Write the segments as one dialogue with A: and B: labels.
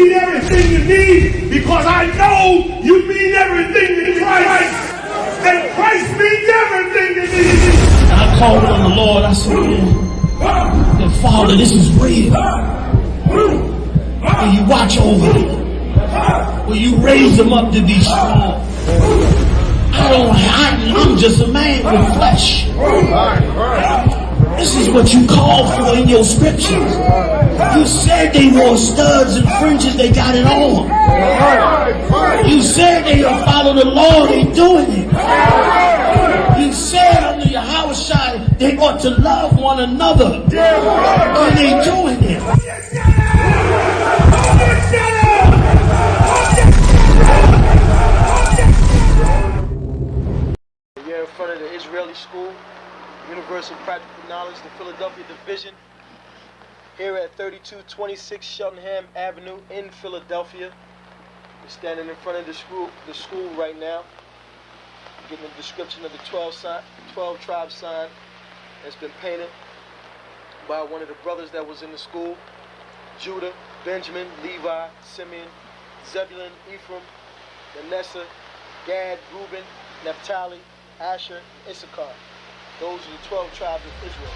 A: mean everything to me because I know you mean everything to Christ. And Christ means everything to me.
B: I called on the Lord. I said, that Father, this is real. Will you watch over them? Will you raise them up to be strong? I'm just a man with flesh. This is what you called for in your scriptures. You said they wore studs and fringes, they got it on. You said they will follow the law, they doing it. You said under your house shine, they ought to love one another. And they doing it.
C: We're in front of the Israeli School, Universal Practical Knowledge, the Philadelphia Division, here at 3226 Cheltenham Avenue in Philadelphia. We're standing in front of the school right now, getting a description of the 12 tribe sign that's been painted by one of the brothers that was in the school: Judah, Benjamin, Levi, Simeon, Zebulun, Ephraim, Manasseh, Gad, Reuben, Naphtali, Asher, Issachar. Those are the 12 tribes of Israel.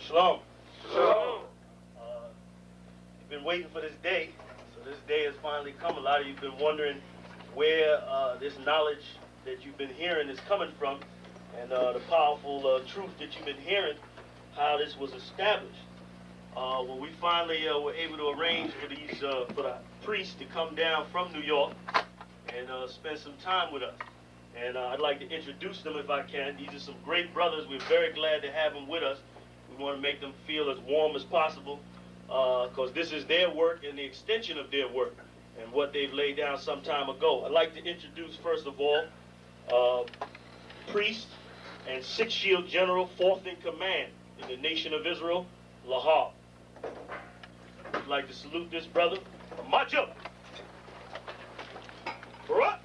D: Shalom. Shalom. You've been waiting for this day, so this day has finally come. A lot of you have been wondering where this knowledge that you've been hearing is coming from, and the powerful truth that you've been hearing, how this was established. Well, we finally were able to arrange for the priests to come down from New York and spend some time with us. And I'd like to introduce them if I can. These are some great brothers. We're very glad to have them with us. We want to make them feel as warm as possible because this is their work and the extension of their work and what they've laid down some time ago. I'd like to introduce, first of all, priest and Sixth Shield General, 4th in command in the nation of Israel, Lahab. I'd like to salute this brother. Macho. Barak.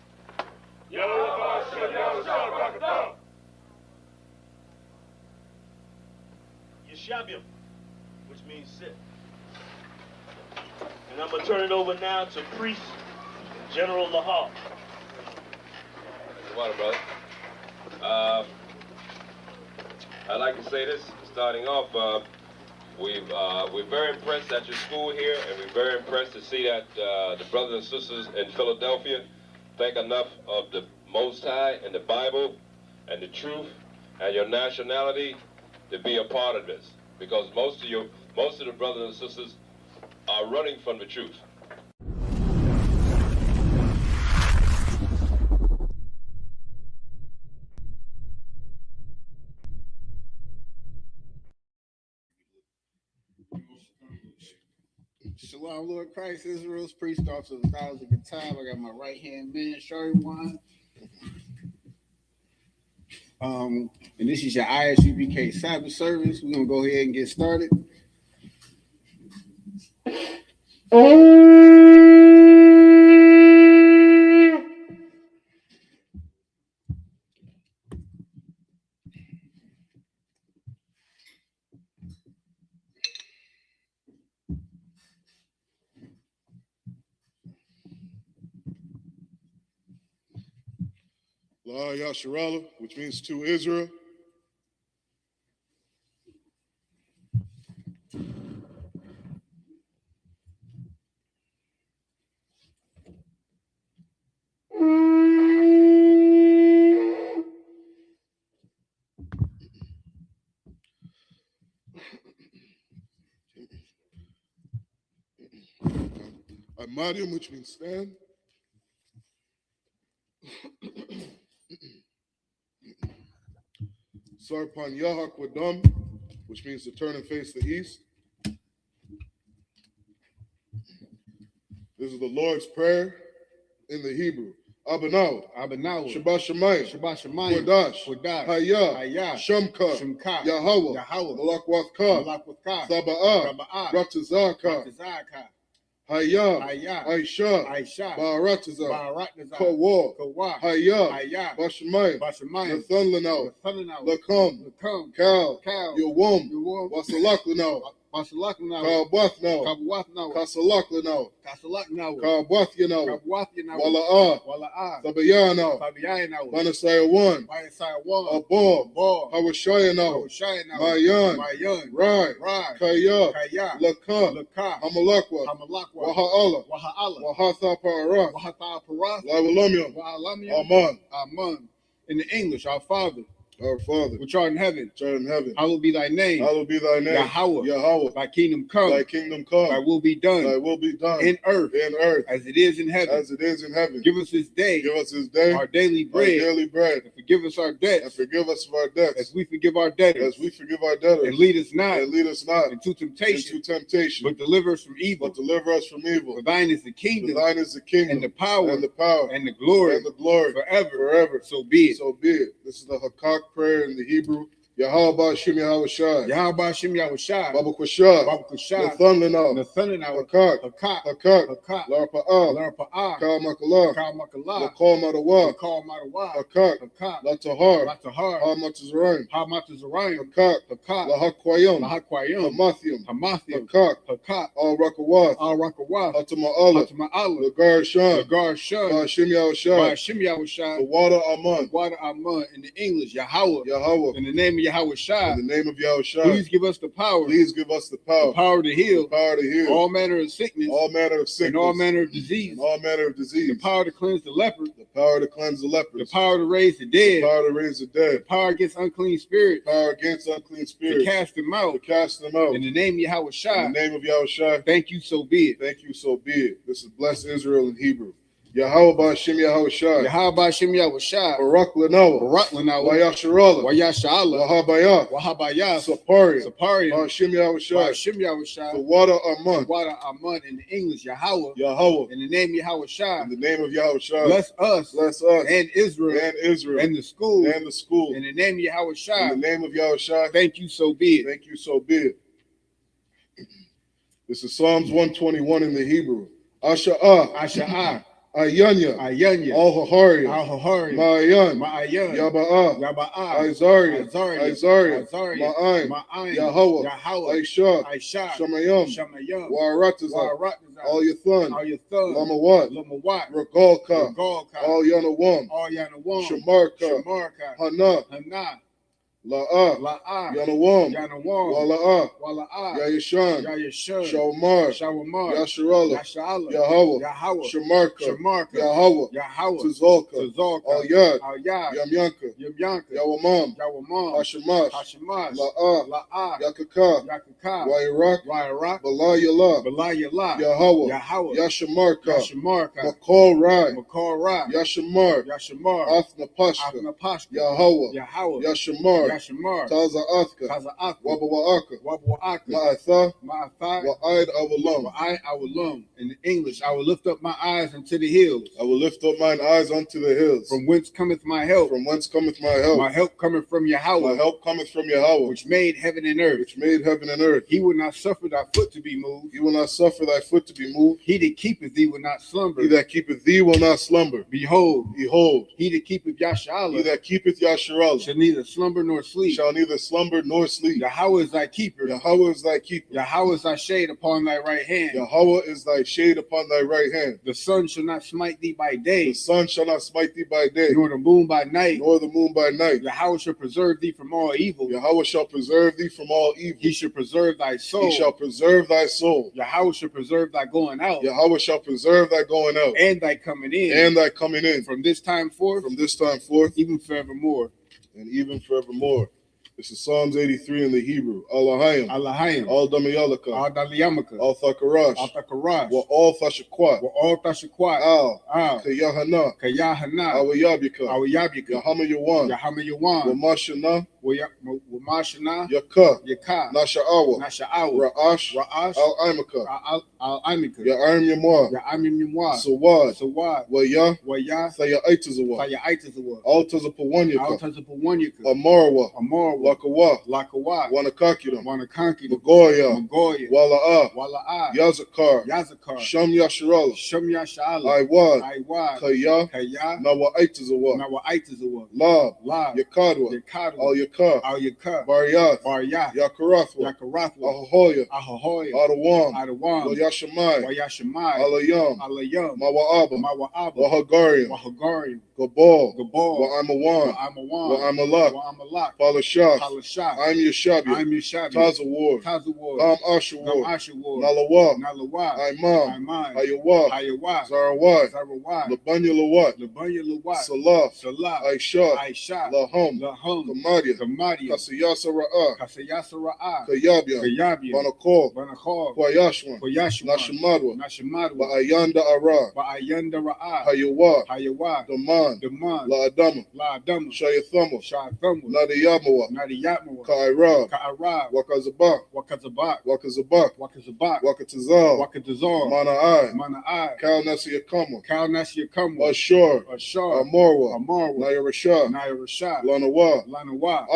D: Yeshabim, which means sit. And I'm going to turn it over now to Priest General Lahab.
E: Water, brother. I'd like to say this, starting off, we're very impressed at your school here, and we're very impressed to see that the brothers and sisters in Philadelphia think enough of the Most High and the Bible and the truth and your nationality to be a part of this, because most of the brothers and sisters are running from the truth.
F: Shalom, Lord Christ, Israel's priest, officer of the 1,000 Kitab. I got my right hand man, Sherwan. And this is your ISUPK Sabbath Service. We're gonna go ahead and get started.
G: La Yasharallah, which means to Israel. Amadium, which means stand. Sarpan Yahakwadam, which means to turn and face the east. This is the Lord's Prayer in the Hebrew. Abanaw, Shabbat Shemayim, Kodash, Hayah, Shamka, Yahweh, Malakwatha, Saba'ah, Ratazaka, Hayah, Aisha, Barataza, Kawa, Hayah, Bashamayim, Nathan Lakam, Kal, Yawam, Wasalaklanau, Kabwathno, Kasalaklanau, Kabwathyanau, Wala'ah, Sabayano, Manasaya 1, Abor, Hawashayanau, Mayan, Rai, Kaya, Laka, Hamalakwa, Waha'ala, Wahatha Parath, Lawalamium, Aman.
F: In the English, our Father,
G: which art in heaven,
F: hallowed be thy name.
G: Yahweh.
F: Thy kingdom come. Thy will be done. In earth. As it is in heaven. Give us this day. Our daily bread. And forgive us our debts. As we forgive our debtors. And lead us not. Into temptation. But deliver us from evil. For thine is the kingdom. And the power. And the glory. Forever. So be it.
G: This is the Hakak prayer in the Hebrew. Yahweh Shem Yahweh Shai. Baba Kushah. Nathananau. Hakak. Larpa'ah. Kal Makalah. Lakal Madawa. Hakak. Latahar. Hamatazarayim. Hakak. Lahakwayim. Hamathium. Hakak. Al Rakawath. Hatama'ala. Lagar Shan. Shem Yahweh Shai. The water Aman.
F: In the English, Yahweh. In the name of Yahweh Shai. Please give us the power. The power to heal. All manner of sickness. And all manner of disease. The power to cleanse the leper.
G: The power to
F: raise the dead.
G: The
F: power against unclean spirits.
G: To
F: cast them out. In the name of Yahweh Shai. Thank you, so be it.
G: This is Bless Israel in Hebrew. Yahweh Shem Yahweh Shai. Barak Lanawa. Wayasharala. Wahabayah. Saparia. Shem Yahweh Shai. The water Aman.
F: In the English, Yahweh. In the name of Yahweh Shai. Bless us. And Israel. And the school. In the name of Yahweh Shai. Thank you, so be it.
G: This is Psalms 121 in the Hebrew. Asha'ah. Ayanya. Al-Hahari. Ma'ayan. Yaba'ah. Isaiah. Ma'ayin. Yahweh. Aisha. Shamayam. Warataza. Al Yathan. Lamawat. Regalka. Al Yanawam. Shamarka. Hana. La'ah, Yanawam, Wala'ah, Yayashan, Shawmar, Yasharala, Yahweh, Shamarka, Yahweh, Tazolka, Al-Yad, Yamyanka, Yawamam, Hashemash, La'ah, Yakaka, Wairak, Balayala, Yahweh, Yashamarka, Makol Rai, Yashamar, Athnapashka, Yahweh, Yashamar, Taza Athka, Wabawa'aka, Ma'atha, Wa'aid Awalum.
F: In English, I will lift up my eyes unto the hills. From whence cometh my help? My help cometh from Yahweh. Which made heaven and earth. He will not suffer thy foot to be moved. He that keepeth thee will not slumber. Behold. He that keepeth Yasharallah. Shall neither slumber nor sleep. Yahweh is thy keeper. Yahweh is thy shade upon thy right hand. The sun shall not smite thee by day. Nor the moon by night. Yahweh shall preserve thee from all evil. He shall preserve thy soul. Yahweh shall preserve thy going out. And thy coming in. From this time forth.
G: Even forevermore.
F: And even forevermore. This is Psalms 83 in the Hebrew. Allahayim.
B: Allahayim.
F: Al Damayalaka.
B: Al Daliyamaka.
F: Al Thakarash.
B: Al Thakarash.
F: Wa all Thashakwat.
B: Wa all Tashakwat.
F: Al. Kayahana.
B: Kayahana.
F: Awayabika.
B: Awayabika.
F: Yahama Yawan.
B: Yahama Yawan.
F: Wa Mashana.
B: Wamashana.
F: Yaka.
B: Yaka.
F: Nasha'awa.
B: Nasha'awa.
F: Ra'ash.
B: Ra'ash.
F: Al Imaka.
B: Al Imaka.
F: Ya'arim Yamwa.
B: Ya'amim Yamwa.
F: Sawad.
B: Sawad.
F: Waya.
B: Waya.
F: Sayaitazawa.
B: Sayaitazawa.
F: Altazapawanyaka.
B: Altazapawanyaka.
F: Amarwa.
B: Amarwa.
F: Lakawa.
B: Lakawa.
F: Wanakakira.
B: Wanakakira.
F: Magoya.
B: Magoya.
F: Wala'a.
B: Wala'a.
F: Yazakar.
B: Yazakar.
F: Sham Yasharala.
B: Sham Yashala.
F: Iwad.
B: Iwad.
F: Kaya.
B: Kaya.
F: Nawaitazawa.
B: Nawaitazawa.
F: Lab.
B: Lab.
F: Yakadwa.
B: Yakadwa.
F: Al Yakar.
B: Al Yakar.
F: Baryath.
B: Baryath.
F: Yakarathwa.
B: Yakarathwa.
F: Ahohoya.
B: Ahohoya.
F: Adawam.
B: Adawam.
F: Wayashamai.
B: Wayashamai.
F: Alayam.
B: Alayam.
F: Mawa'aba.
B: Mawa'aba.
F: Wahagariam.
B: Wahagariam.
F: Gabal.
B: Gabal.
F: Wa'amawan.
B: Wa'amawan.
F: Wa'amalak.
B: Wa'amalak.
F: Palashah.
B: Palashah.
F: I'm Yashabi.
B: I'm Yashabi.
F: Tazawar.
B: Tazawar.
F: Ashawar.
B: Ashawar.
F: Nalawa.
B: Nalawa.
F: Imam.
B: Imam.
F: Ayawa.
B: Ayawa.
F: Zarawai.
B: Zarawai.
F: Labanya Lawat.
B: Labanya Lawat.
F: Salah.
B: Salah.
F: Aisha.
B: Aisha.
F: Lahum.
B: Lahum.
F: Kamadia.
B: Kamadia.
F: Kasiyasa Ra'ah.
B: Kasiyasa Ra'ah.
F: Kayabia.
B: Kayabia.
F: Banakol.
B: Banakol.
F: Kwayashwan.
B: Kwayashwan.
F: Nashamadwa.
B: Nashamadwa.
F: Ba'ayanda Ara.
B: Ba'ayanda Ra'ah.
F: Hayawa.
B: Hayawa.
F: Daman.
B: Daman.
F: La'adama.
B: La'adama.
F: Shayathama.
B: Sha'athama.
F: Nadiyamawa.
B: Nadiyatmawa.
F: Ka'ira.
B: Ka'ara.
F: Wakazabak.
B: Wakazabak.
F: Wakazabak.
B: Wakazabak.
F: Wakatazal.
B: Wakatazal.
F: Mana'ai.
B: Mana'ai.
F: Kal Nasiyakama.
B: Kal Nasiyakama.
F: Ashur.
B: Ashur.
F: Amorwa.
B: Amorwa.
F: Nayarashah.
B: Nayarashah.
F: Lanawa.
B: Lanawa.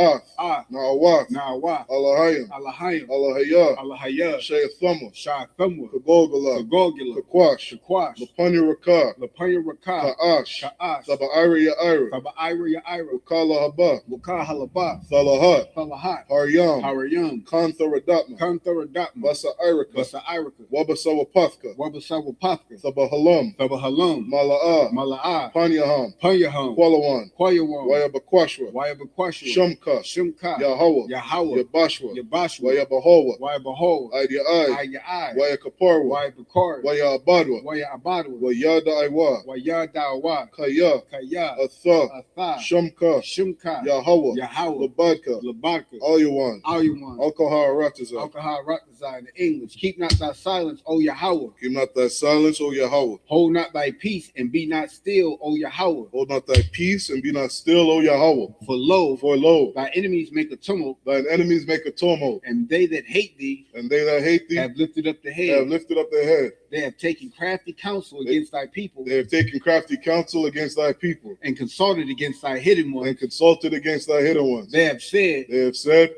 F: Na'awak.
B: Na'awak.
F: Allahayim.
B: Allahayim.
F: Allahayah.
B: Allahayah.
F: Shayathama.
B: Sha'athama.
F: Kagolgala.
B: Kagolgala.
F: Kakwash.
B: Kakwash.
F: Lapanya Rakah.
B: Lapanya Rakah.
F: Ka'ash.
B: Ka'ash.
F: Saba'ira Ya'ira.
B: Saba'ira Ya'ira.
F: Wakala Haba.
B: Wukah Halabah.
F: Thalahat.
B: Falahat.
F: Haryam.
B: Haryam.
F: Kantharadapma.
B: Kantharadapma.
F: Basa Irika.
B: Basa Irika.
F: Wabasawapathka.
B: Wabasawapathka.
F: Sabahalam.
B: Sabahalam.
F: Mala'a.
B: Mala'a.
F: Panyaham.
B: Panyaham.
F: Qualawan.
B: Qualawan.
F: Wayabakwashwa.
B: Wayabakwashwa.
F: Shumka.
B: Shumka.
F: Yahweh.
B: Yahweh.
F: Yabashwa.
B: Yabashwa.
F: Wayabahowa.
B: Wayabahowa.
F: Aydiyai.
B: Aydiyai.
F: Wayakaparwa.
B: Wayabakar.
F: Wayabadwa.
B: Wayabadwa.
F: Wayada Iwa.
B: Wayadawa.
F: Kaya.
B: Kaya.
F: Atha.
B: Atha.
F: Shumka.
B: Shumka.
F: Yahweh.
B: Yahweh.
F: Labadka.
B: Labadka.
F: Ayawan.
B: Ayawan.
F: Alcohol Rataza.
B: Alcohol Ratazai in English. Keep not thy silence, O Yahweh.
F: Keep not thy silence, O Yahweh.
B: Hold not thy peace and be not still, O Yahweh.
F: Hold not thy peace and be not still, O Yahweh.
B: For lo, thy enemies make a tumult,
F: thine enemies make a tumult,
B: and they that hate thee,
F: have
B: lifted up the head.
F: Have lifted up their head.
B: They have taken crafty counsel against thy people.
F: They have taken crafty counsel against thy people,
B: and consulted against thy hidden ones.
F: And consulted against thy hidden ones.
B: They have said,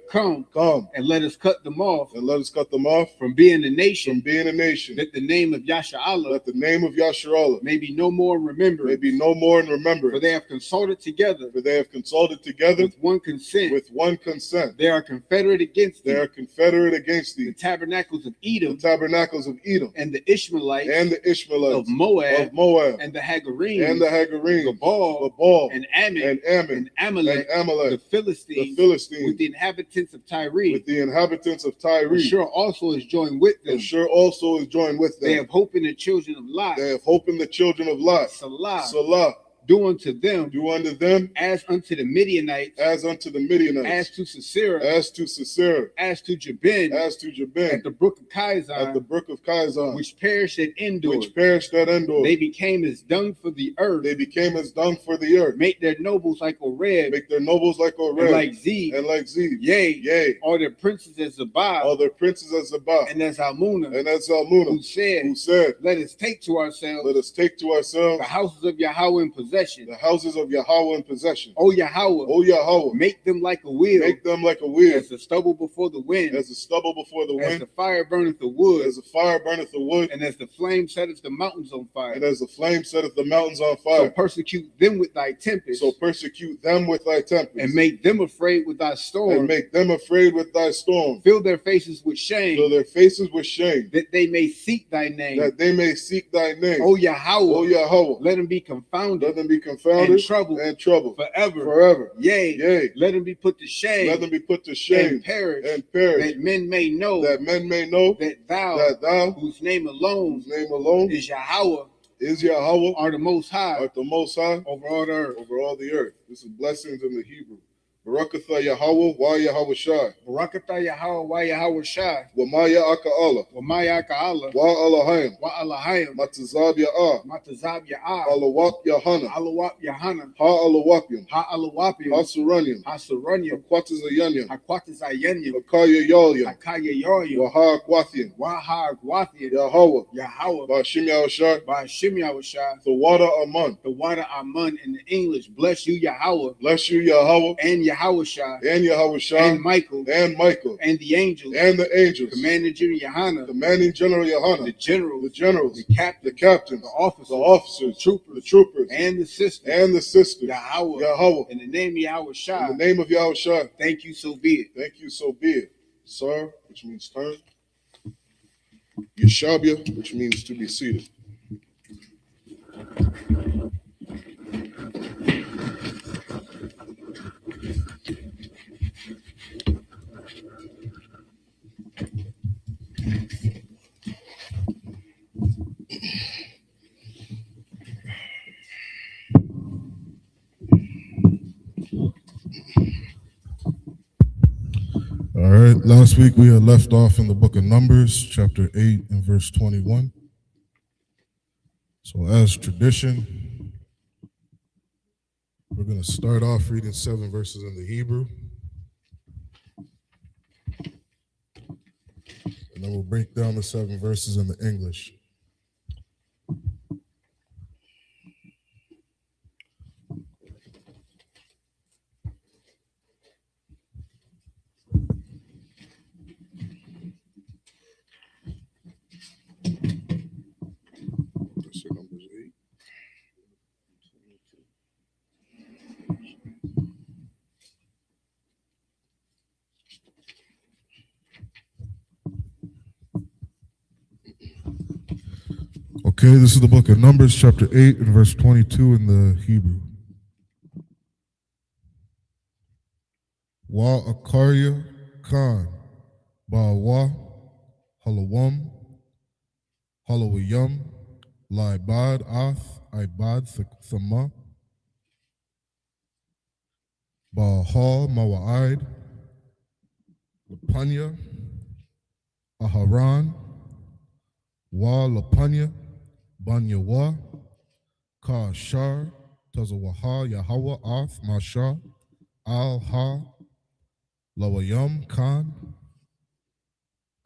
F: Come,
B: and let us cut them off.
F: And let us cut them off
B: from being a nation.
F: From being a nation.
B: That the name of Yasharallah.
F: That the name of Yasharallah
B: may be no more remembered.
F: May be no more in remembrance.
B: For they have consulted together.
F: With
B: one consent.
F: With one consent.
B: They are confederate against thee.
F: They are confederate against thee.
B: The tabernacles of Edom.
F: The tabernacles of Edom.
B: And the Ishmaelites.
F: And the Ishmaelites.
B: Of Moab.
F: And
B: the Hagarenes.
F: And the Hagarenes.
B: Gabal. And Ammon.
F: And
B: Amalek.
F: The
B: Philistines. With the inhabitants of Tyre. Ashur also is joined with them. They have hope in the children of Lot. Salah. Do unto them as unto the Midianites,
F: as to
B: Sisera,
F: as to
B: Jabin, at the brook of Kizon, which perished at Endor. They became as dung for the earth. Make their nobles like Oreb, and like Zeb. Yea, all their princes as Zabah, and as Almunah, who said, let us take to ourselves the houses of Yahweh in possession. O Yahweh, make them like a wheel. As the stubble before the wind. As the fire burneth the wood. And as the flame setteth the mountains on fire. So persecute them with thy tempest. And make them afraid with thy storm. Fill their faces with shame. That they may seek thy name. O Yahweh, let them be confounded. And trouble forever. Yea, let them be put to shame. And perish. That men may know that thou whose name alone is Yahweh, are the most high, over all the earth.
F: This is blessings in the Hebrew.
G: Barakatha Yahweh wa Yahweh Shai.
F: Barakatha Yahweh wa Yahweh Shai.
G: Wa Maya Aka Allah.
F: Wa Maya Aka Allah.
G: Wa Allahayim.
F: Wa Allahayim.
G: Matazab Ya'ah.
F: Matazab Ya'ah.
G: Alawap Yahana.
F: Alawap Yahana.
G: Ha Alawapim.
F: Ha Alawapim.
G: Ha Suranyim.
F: Ha Suranyim.
G: Aquatas Ayanyim.
F: Aquatas Ayanyim.
G: Akaya Yalyim.
F: Akaya Yalyim.
G: Wa Ha Aquathian.
F: Wa Ha Aquathian.
G: Yahweh.
F: Yahweh.
G: Ba Shim Yahweh Shai.
F: Ba Shim Yahweh Shai.
G: The water Aman.
F: The water Aman in the English. Bless you, Yahweh.
G: Bless you, Yahweh.
F: And Yahweh Shai.
G: And Yahweh Shai.
F: And Michael.
G: And Michael.
F: And the angels.
G: And the angels.
F: Commanding General Yahana.
G: Commanding General Yahana.
F: The generals.
G: The generals.
F: The captain.
G: The captains.
F: The officers.
G: The officers.
F: Troopers.
G: The troopers.
F: And the sisters.
G: And the sisters.
F: Yahweh.
G: Yahweh.
F: In the name of Yahweh Shai.
G: In the name of Yahweh Shai.
F: Thank you, so be it.
G: Thank you, so be it. Sir, which means turn. Yeshabia, which means to be seated.
H: All right, last week we had left off in the book of Numbers, chapter 8 and verse 21. So as tradition, we're going to start off reading 7 verses in the Hebrew. And then we'll break down the 7 verses in the English. Okay, this is the book of Numbers, chapter 8 and verse 22 in the Hebrew. Wa Akarya Khan, Ba'wa, Halawam, Halawayam, Laibad Ath, Ibad Thama, Ba'hal Mawa'id, Lapanya, Aharan, Wa Lapanya, Banyawa, Ka Shar, Tazawaha, Yahweh, Ath, Masha, Al Ha, Lawayam, Khan,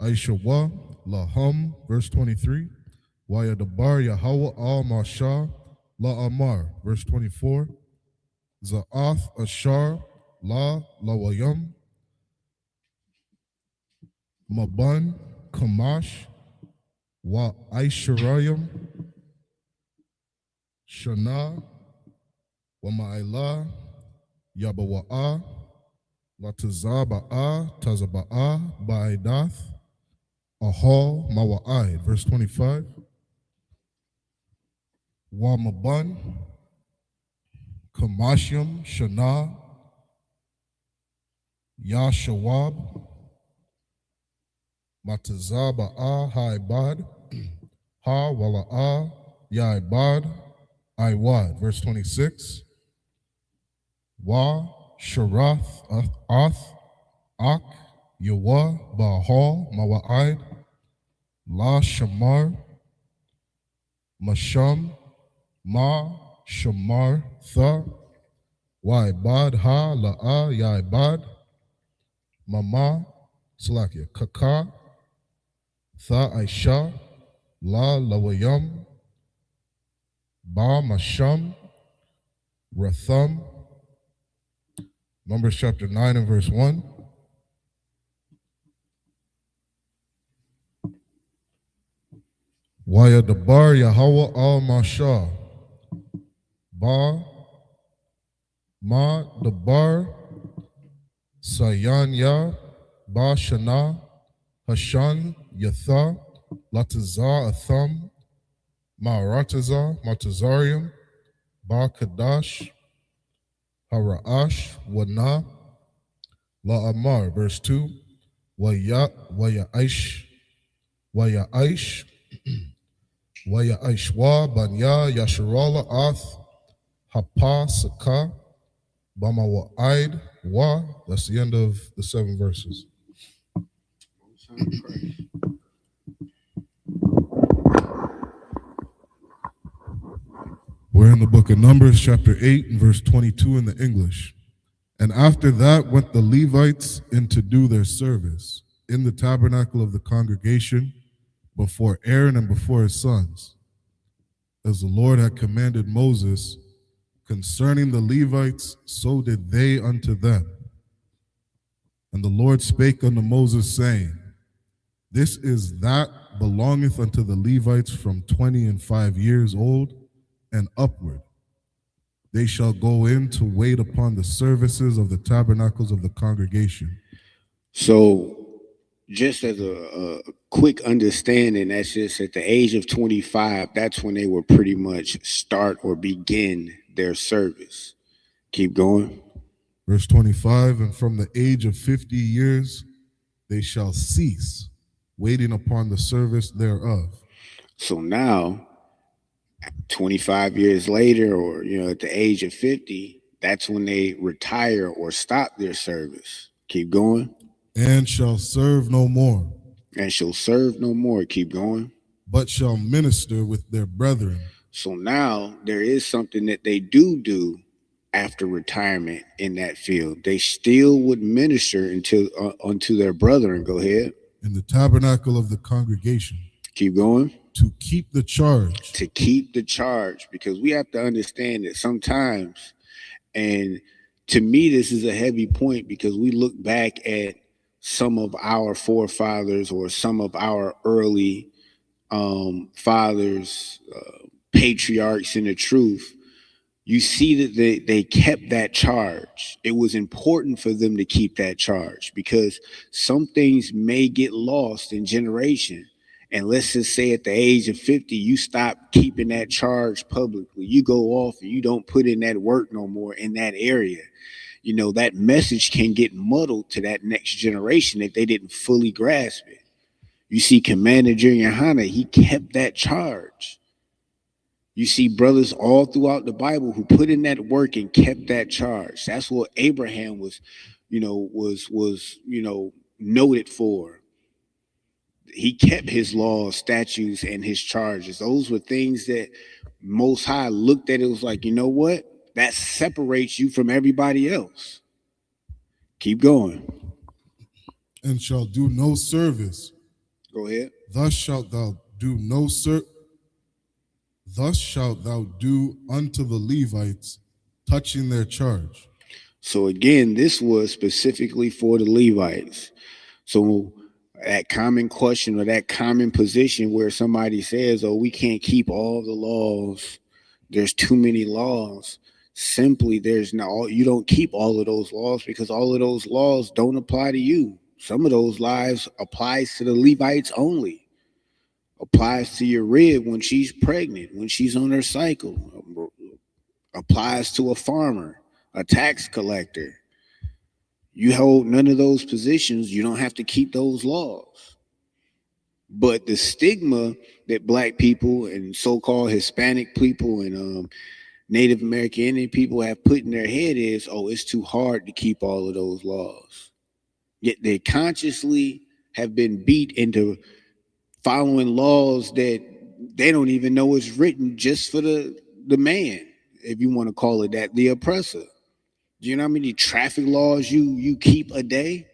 H: Aishawa, Laham, verse 23, Wayadabar, Yahweh, Al Masha, La Amar, verse 24, Za'ath, Ashar, La Lawayam, Maban, Kamash, Wa Aisharayam, Shana, Wa Ma'ila, Yabawa'a, La Tazaba'a, Tazaba'a, Ba'idath, Ahal, Mawa'id, verse 25, Wa Maban, Kamashyam, Shana, Yashawab, Matazaba'a, Ha'ibad, Ha Wala'a, Ya'ibad, Iwad, verse 26. Wa Sharath, Ath, Ak, Yawa, Ba'hal, Mawa'id, La Shamar, Masham, Ma, Shamar, Tha, Wa'ibad, Ha, La'a, Ya'ibad, Mama, Salakia, Kaka, Tha, Aisha, La, Lawayam, Ba, Masham, Ratham. Numbers chapter 9 and verse 1. Waya Dabar Yahweh al Masha. Ba Ma Dabar Sayan Ya Ba Shana Hashan Yatha Lataza Atham Ma'arataza Matazarium Ba Kadash Hara'ash Wana La Amar, verse 2. Waya Aish Waya Aishwa Banya Yasharala Ath Hapa Saka Bama Wa'id Wa. That's the end of the 7 verses. We're in the book of Numbers, chapter 8, and verse 22 in the English. And after that went the Levites in to do their service in the tabernacle of the congregation before Aaron and before his sons, as the Lord had commanded Moses concerning the Levites, so did they unto them. And the Lord spake unto Moses, saying, This is that belongeth unto the Levites from 25 years old and upward. They shall go in to wait upon the services of the tabernacles of the congregation.
I: So, just as a quick understanding, that's just at the age of 25, that's when they would pretty much start or begin their service. Keep going.
H: Verse 25, and from the age of 50 years they shall cease waiting upon the service thereof.
I: So now, 25 years later, or at the age of 50, that's when they retire or stop their service. Keep going.
H: And shall serve no more.
I: And shall serve no more. Keep going.
H: But shall minister with their brethren.
I: So now there is something that they do after retirement in that field. They still would minister unto their brethren. Go ahead.
H: In the tabernacle of the congregation.
I: Keep going.
H: To keep the charge.
I: To keep the charge, because we have to understand that sometimes, and to me this is a heavy point, because we look back at some of our forefathers or some of our early fathers, patriarchs in the truth. You see that they kept that charge. It was important for them to keep that charge, because some things may get lost in generation. And let's just say at the age of 50, you stop keeping that charge publicly. You go off and you don't put in that work no more in that area. That message can get muddled to that next generation if they didn't fully grasp it. You see Commander Junior Hanna, he kept that charge. You see brothers all throughout the Bible who put in that work and kept that charge. That's what Abraham was noted for. He kept his laws, statutes, and his charges. Those were things that Most High looked at. It was like, you know what? That separates you from everybody else. Keep going.
H: And shall do no service.
I: Go ahead.
H: Thus shalt thou do no Thus shalt thou do unto the Levites, touching their charge.
I: So again, this was specifically for the Levites. So that common question or that common position where somebody says, oh, we can't keep all the laws. There's too many laws. Simply, you don't keep all of those laws because all of those laws don't apply to you. Some of those lives applies to the Levites only. Applies to your rib when she's pregnant, when she's on her cycle. Applies to a farmer, a tax collector. You hold none of those positions, you don't have to keep those laws. But the stigma that Black people and so-called Hispanic people and Native American Indian people have put in their head is, oh, it's too hard to keep all of those laws. Yet they consciously have been beat into following laws that they don't even know is written just for the man, if you want to call it that, the oppressor. Do you know how many traffic laws you keep a day?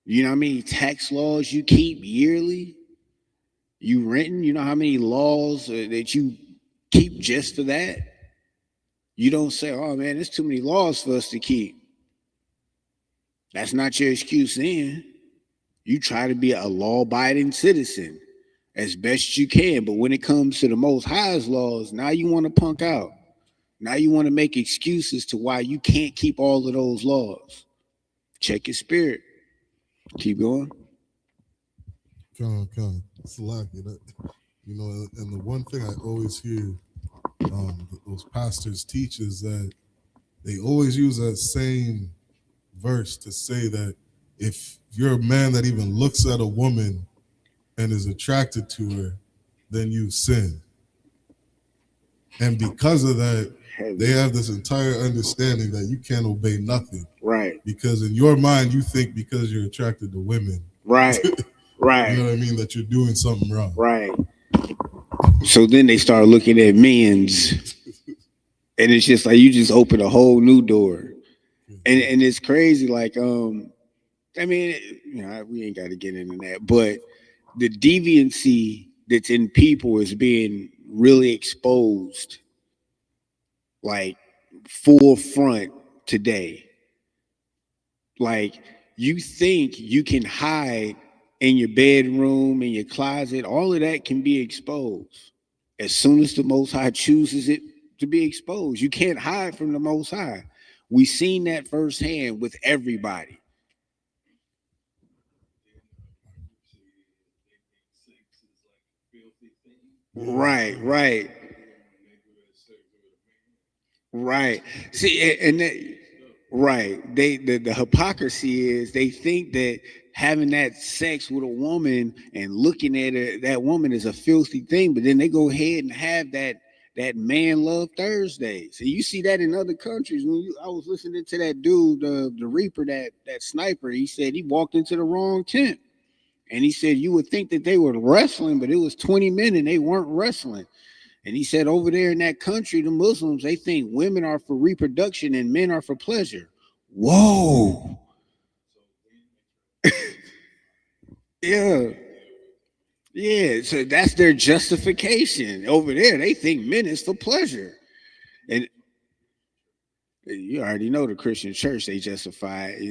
I: You know how many tax laws you keep yearly? You written? You know how many laws that you keep just for that? You don't say, oh man, there's too many laws for us to keep. That's not your excuse then. You try to be a law-abiding citizen as best you can. But when it comes to the Most High's laws, now you want to punk out. Now you want to make excuses to why you can't keep all of those laws. Check your spirit. Keep going.
H: Come on. It's like that. And the one thing I always hear those pastors teach is that they always use that same verse to say that if you're a man that even looks at a woman and is attracted to her, then you sin. And because of that, they have this entire understanding that you can't obey nothing.
I: Right.
H: Because in your mind, you think because you're attracted to women.
I: Right. Right.
H: You know what I mean? That you're doing something wrong.
I: Right. So then they start looking at men's, and it's just like you just open a whole new door, and it's crazy. Like I mean, you know, we ain't got to get into that, but the deviancy that's in people is being really exposed, like full front today. Like you think you can hide in your bedroom, in your closet, all of that can be exposed. As soon as the Most High chooses it to be exposed, you can't hide from the Most High. We seen that firsthand with everybody. Right, right, right. See, and that, right. The hypocrisy is they think that having that sex with a woman and looking at her, that woman is a filthy thing, but then they go ahead and have that man love Thursdays. And you see that in other countries. I was listening to that dude, the Reaper, that sniper. He said he walked into the wrong tent. And he said you would think that they were wrestling, but it was 20 men and they weren't wrestling. And he said over there in that country, the Muslims, they think women are for reproduction and men are for pleasure. Whoa. Yeah. Yeah. So that's their justification. Over there, they think men is for pleasure. And you already know the Christian church, they justify it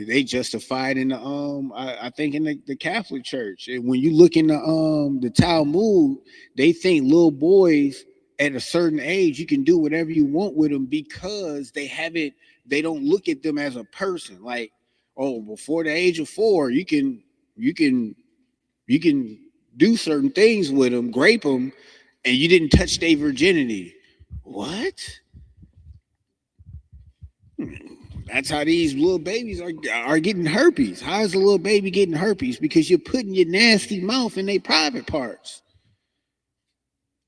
I: in the I think in the Catholic Church. And when you look in the Talmud, they think little boys at a certain age you can do whatever you want with them because they don't look at them as a person. Like, oh, before the age of 4, you can do certain things with them, grape them, and you didn't touch their virginity. What? That's how these little babies are getting herpes. How is a little baby getting herpes? Because you're putting your nasty mouth in their private parts.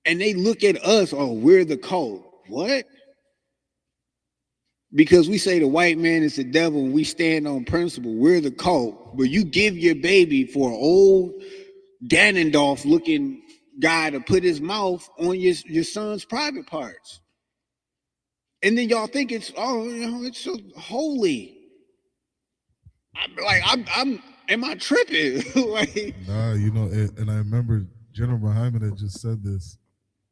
I: And they look at us, oh, we're the cult. What? Because we say the white man is the devil and we stand on principle. We're the cult. But you give your baby for an old Ganondorf looking guy to put his mouth on your son's private parts. And then y'all think it's, oh, you know, it's so holy. Am I tripping? Like,
H: nah, you know, and I remember General Muhammad had just said this.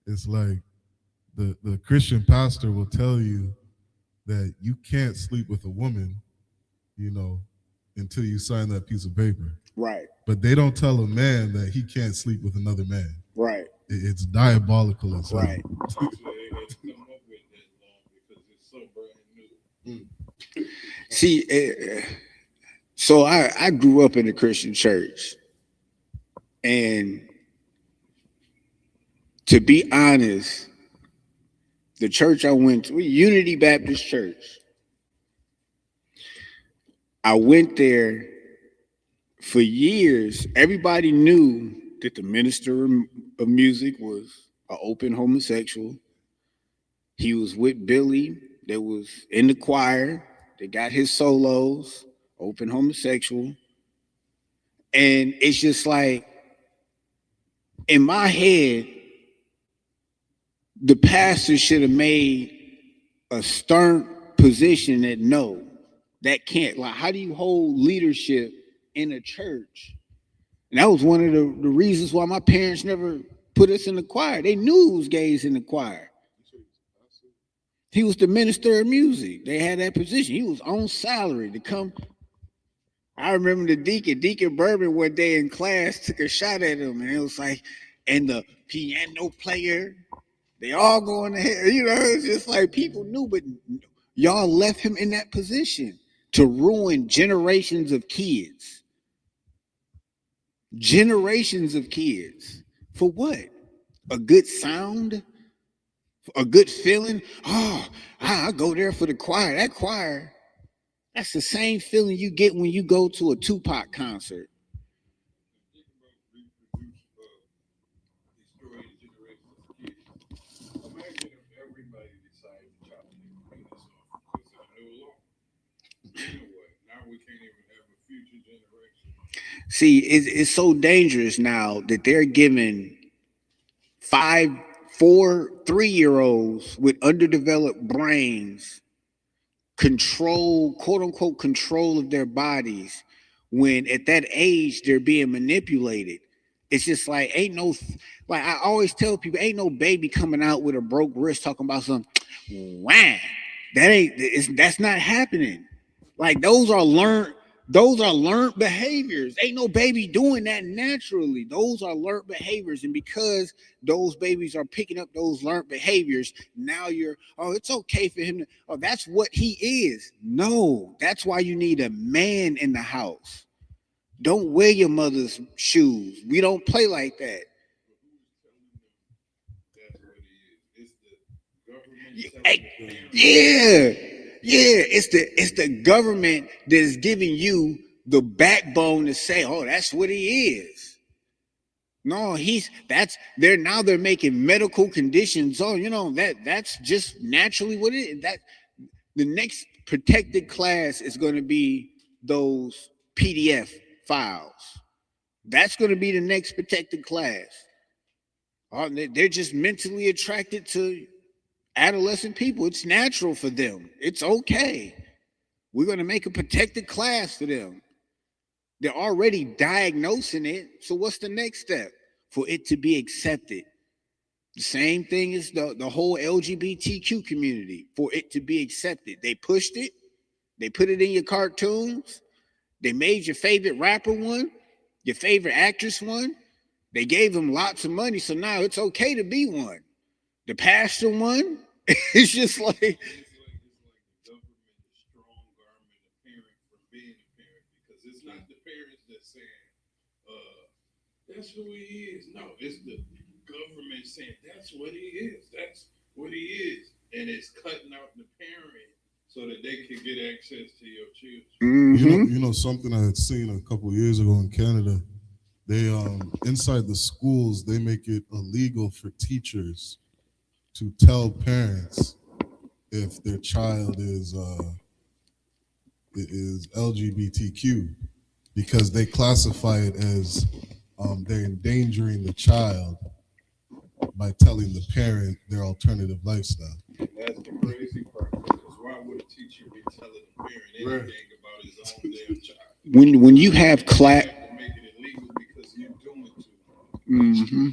H: It's like the Christian pastor will tell you that you can't sleep with a woman, you know, until you sign that piece of paper.
I: Right.
H: But they don't tell a man that he can't sleep with another man.
I: Right.
H: It's diabolical as hell.
I: Right. See, so I grew up in a Christian church, and to be honest, the church I went to, Unity Baptist Church, I went there for years. Everybody knew that the minister of music was an open homosexual. He was with Billy, that was in the choir, that got his solos, open homosexual. And it's just like, in my head, the pastor should have made a stern position that no, that can't. Like, how do you hold leadership in a church? And that was one of the reasons why my parents never put us in the choir. They knew it was gays in the choir. He was the minister of music. They had that position. He was on salary to come. I remember the Deacon Bourbon one day in class took a shot at him, and it was like, and the piano player, they all going to hell. You know, it's just like people knew, but y'all left him in that position to ruin generations of kids. Generations of kids. For what? A good sound? A good feeling? Oh, I go there for the choir. That choir, that's the same feeling you get when you go to a Tupac concert. See, it's so dangerous now that they're giving 3-year-olds with underdeveloped brains control, quote unquote, control of their bodies, when at that age they're being manipulated. It's just like, like I always tell people, ain't no baby coming out with a broke wrist talking about some wham. That's not happening. Like those are learned behaviors. Ain't no baby doing that naturally. Those are learned behaviors. And because those babies are picking up those learned behaviors, now it's okay for him to, that's what he is. No, that's why you need a man in the house. Don't wear your mother's shoes. We don't play like that. Yeah. It's the government that is giving you the backbone to say, oh, that's what he is. No, they're making medical conditions. Oh, that's just naturally what it is. That the next protected class is going to be those PDF files. That's going to be the next protected class. They're just mentally attracted to adolescent people. It's natural for them. It's okay. We're going to make a protected class for them. They're already diagnosing it. So what's the next step? For it to be accepted. The same thing as the whole LGBTQ community. For it to be accepted. They pushed it. They put it in your cartoons. They made your favorite rapper one. Your favorite actress one. They gave them lots of money. So now it's okay to be one. The pastor one. It's just like, it's like the government is strong arming the parent from being a parent, because it's not the parents that saying, that's who he is. No, it's the government saying that's what he is. That's what he is. And it's cutting out the parent so that they can get access to your children.
H: Mm-hmm. You know something I had seen a couple of years ago in Canada. They inside the schools, they make it illegal for teachers to tell parents if their child is LGBTQ, because they classify it as they're endangering the child by telling the parent their alternative lifestyle.
G: That's the crazy part. Because why would a teacher be telling the parent anything about his own damn child?
I: When you have class,
G: make it illegal because you're doing it to
I: mm-hmm.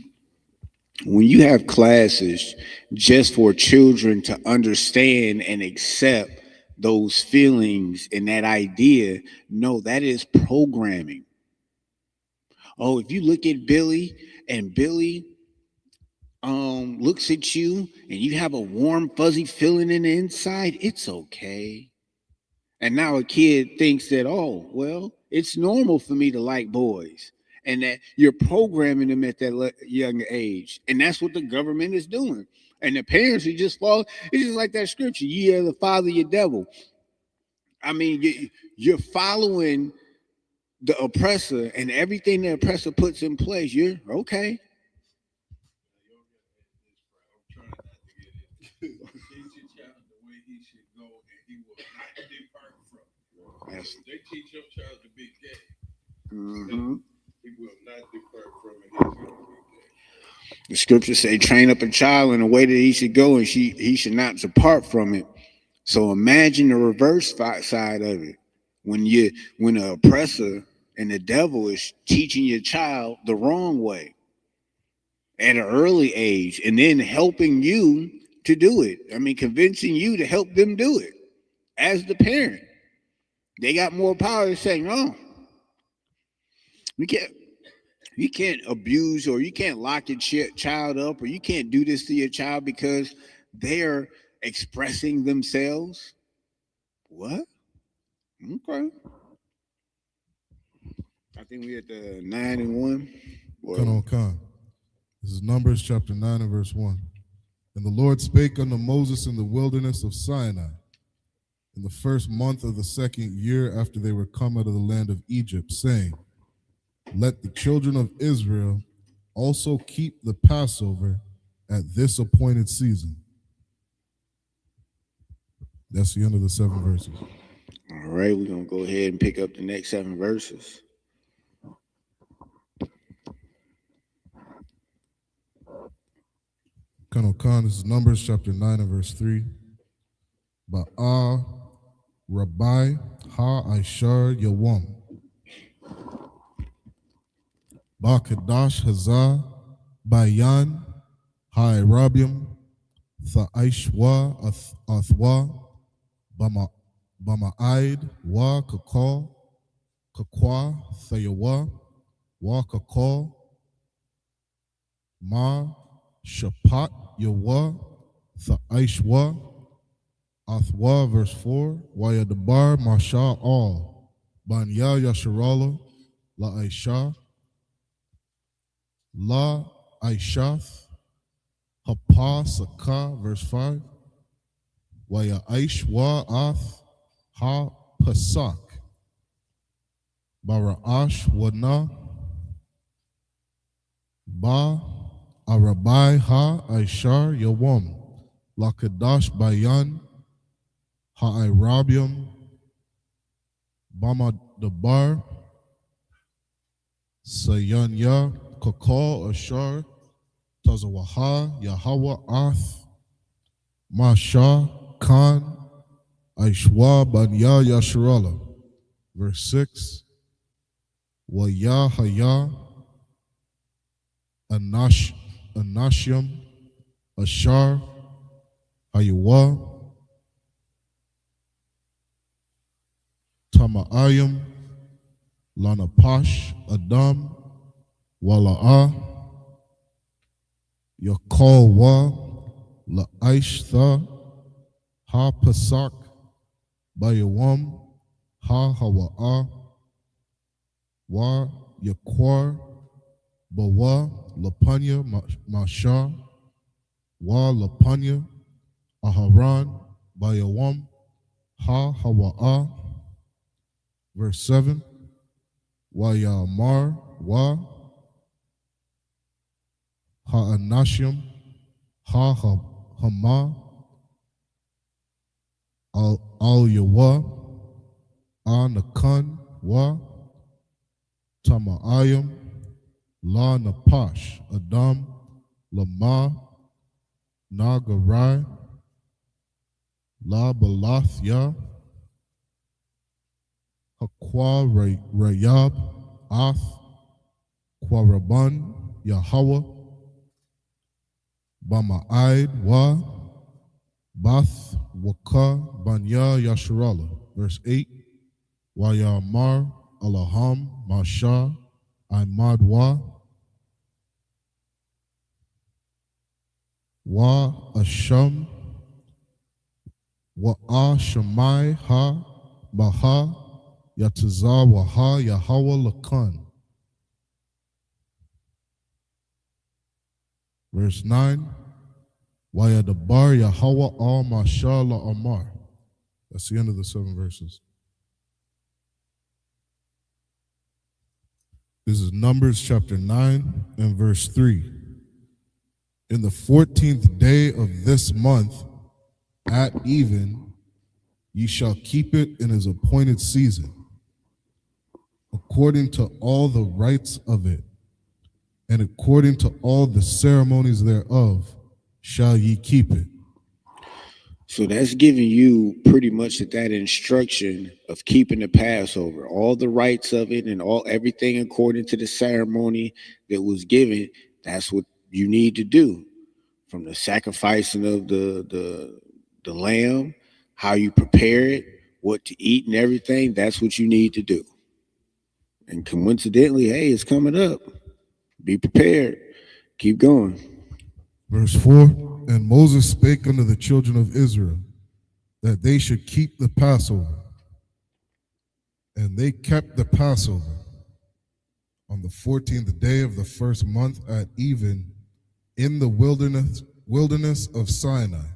I: When you have classes just for children to understand and accept those feelings and that idea, no, that is programming. Oh, if you look at Billy and Billy looks at you and you have a warm, fuzzy feeling in the inside, it's okay. And now a kid thinks that, oh, well, it's normal for me to like boys. And that you're programming them at that young age. And that's what the government is doing. And the parents are just fall. It's just like that scripture, ye are the father of your devil. I mean, you're following the oppressor, and everything the oppressor puts in place, you're okay.
G: Yes. They teach your child to be gay.
I: Mm-hmm.
G: He will not depart from it. He's going to be gay.
I: The scriptures say, train up a child in the way that he should go, and he should not depart from it. So imagine the reverse side of it. When the oppressor and the devil is teaching your child the wrong way at an early age, and then helping you to do it. I mean, convincing you to help them do it as the parent. They got more power to say, no, you can't abuse, or you can't lock your child up, or you can't do this to your child because they're expressing themselves. What? Okay. I think we're at the 9 and 1.
H: Come. This is Numbers chapter 9 and verse 1. And the Lord spake unto Moses in the wilderness of Sinai, in the first month of the second year after they were come out of the land of Egypt, saying, let the children of Israel also keep the Passover at this appointed season. That's the end of the 7 verses.
I: All right, we're going to go ahead and pick up the next 7 verses.
H: Colonel Khan, this is Numbers chapter 9 and verse 3. Ba'a Rabbi Ha-Ishar Yawam. Ba-Kadash Hazah Bayan Ha-Arabium Tha'ishwa Athwa Bama'id Wa Kakal Kakwa Thayawa Wa Kakal Ma Shapat Yawa Tha'ishwa Athwa, verse 4, Wayadabar Masha Al Banya Yasharala La Aisha La Aishath Hapa Saka, verse 5, Waya Aish Wa Ath Ha Pasak Bara'ash Wana Ba Arabai Ha Aishar Yawam Lakadash Bayan Ha-Irabium, Bama Dabar, Sayanya, Kakal, Ashar, Tazawaha, Yahawa, Ath, Masha, Khan, Aishwa, Banya, Yasharala. Verse 6, Waya, Haya, Anashiam, Ashar, Haywa, Tama'ayim, Lanapash, Adam, Wala'a, Yakal Wa, La'aishtha, Ha Pasak, Bayawam, Ha Hawa'a, Wa Yakwar, Bawa, Lapanya, Masha, Wa Lapanya, Aharan, Bayawam, Ha Hawa'a. Verse 7, Wayamar Wa Ha-Anashim Ha-Hama Al-Yawa Anakan Wa Tama'ayim La Napash Adam Lama Nagarai La Balathya Hakwa Rayab Ath Kwaraban Yahweh Bama'id Wa Bath Waka Banya Yasharala. Verse 8, Wayamar Alaham Masha Imad Wa Asham Wa Ashamai Ha Baha Yatazah Waha Yahweh Lakan. Verse 9, Wayadabar Yahweh Al Masha La Amar. That's the end of the 7 verses. This is Numbers chapter 9 and verse 3. In the 14th day of this month, at even, ye shall keep it in his appointed season, according to all the rites of it, and according to all the ceremonies thereof, shall ye keep it.
I: So that's giving you pretty much that instruction of keeping the Passover, all the rites of it and everything according to the ceremony that was given. That's what you need to do, from the sacrificing of the lamb, how you prepare it, what to eat and everything. That's what you need to do. And coincidentally, hey, it's coming up. Be prepared. Keep going.
H: Verse 4, and Moses spake unto the children of Israel that they should keep the Passover. And they kept the Passover on the 14th day of the first month at even in the wilderness of Sinai,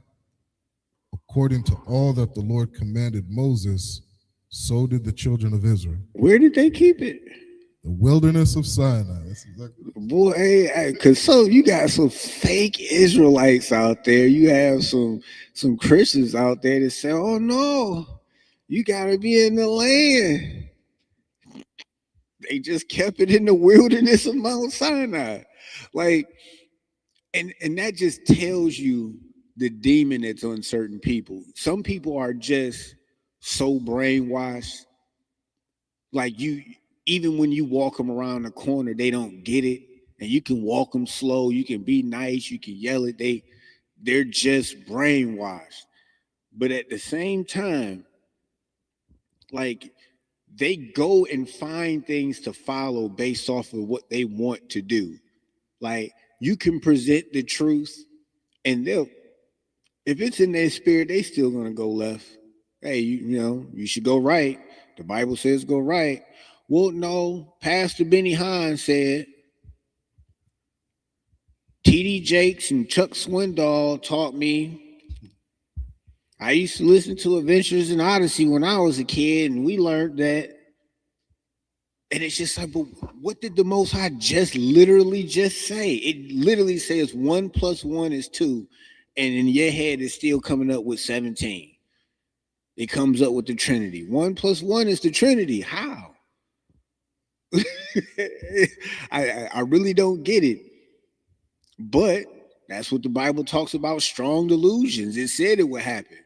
H: according to all that the Lord commanded Moses, so did the children of Israel.
I: Where did they keep it?
H: The wilderness of Sinai. That's exactly
I: Boy, hey, cause so you got some fake Israelites out there. You have some Christians out there that say, "Oh no, you gotta be in the land." They just kept it in the wilderness of Mount Sinai, like, and that just tells you the demon that's on certain people. Some people are just so brainwashed, like you. Even when you walk them around the corner, they don't get it. And you can walk them slow, you can be nice, you can yell it. They're just brainwashed. But at the same time, like they go and find things to follow based off of what they want to do. Like you can present the truth, and they'll, if it's in their spirit, they still gonna go left. Hey, you know, you should go right. The Bible says go right. Well, no, Pastor Benny Hinn said, T.D. Jakes and Chuck Swindoll taught me. I used to listen to Adventures in Odyssey when I was a kid, and we learned that. And it's just like, but what did the Most High just literally just say? It literally says 1 + 1 is 2, and in your head it's still coming up with 17. It comes up with the Trinity. 1 + 1 is the Trinity. How? I really don't get it. But that's what the Bible talks about, strong delusions. It said it would happen.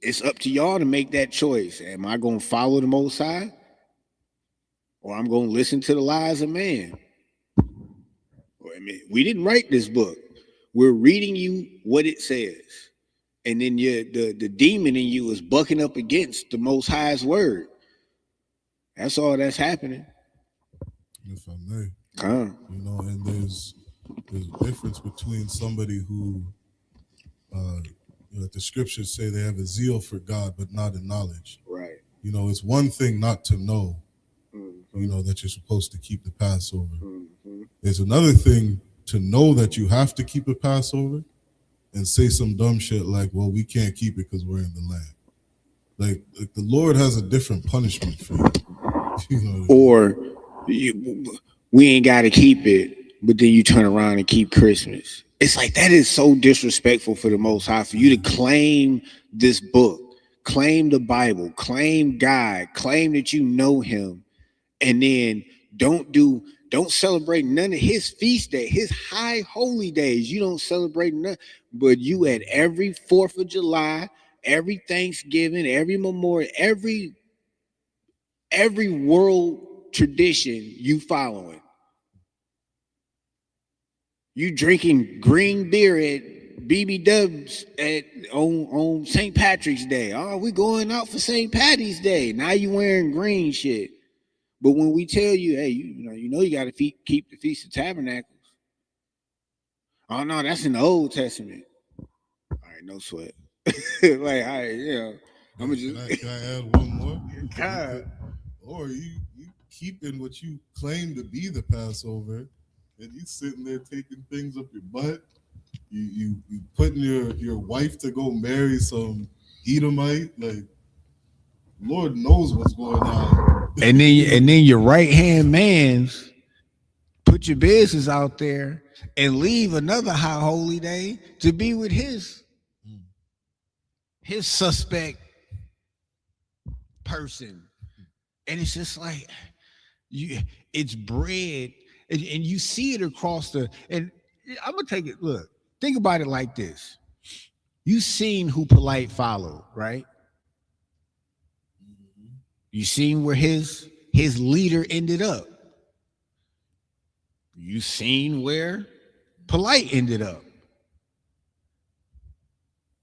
I: It's up to y'all to make that choice. Am I going to follow the Most High? Or I'm going to listen to the lies of man? I mean, we didn't write this book. We're reading you what it says. And then the demon in you is bucking up against the Most High's word. That's all that's happening.
H: If I may.
I: You
H: know, and there's a difference between somebody who, the scriptures say they have a zeal for God, but not a knowledge.
I: Right.
H: You know, it's one thing not to know, that you're supposed to keep the Passover. There's another thing to know that you have to keep a Passover and say some dumb shit like, well, we can't keep it because we're in the land. Like the Lord has a different punishment for you.
I: Or we ain't got to keep it, but then you turn around and keep Christmas. It's like that is so disrespectful for the Most High, for you to claim this book, claim the Bible, claim God, claim that you know him, and then don't celebrate none of his feast day, his high holy days. You don't celebrate none, but you at every 4th of July, every Thanksgiving, every memorial, every world tradition you following. You drinking green beer at BB Dubs on St. Patrick's Day. Oh, we going out for St. Patty's Day. Now you wearing green shit. But when we tell you, hey, you got to keep the Feast of Tabernacles. Oh no, that's in the Old Testament. All right, no sweat. Like, all right, I'm just.
H: Can I add one more?
I: God.
H: Or you keeping what you claim to be the Passover, and you sitting there taking things up your butt. You putting your wife to go marry some Edomite. Like, Lord knows what's going on.
I: And then your right hand man's put your business out there and leave another high holy day to be with his suspect person. And it's just like it's bred, and you see it across and I'm gonna take it. Look, think about it like this. You seen who Polite followed, right? You seen where his leader ended up. You seen where Polite ended up.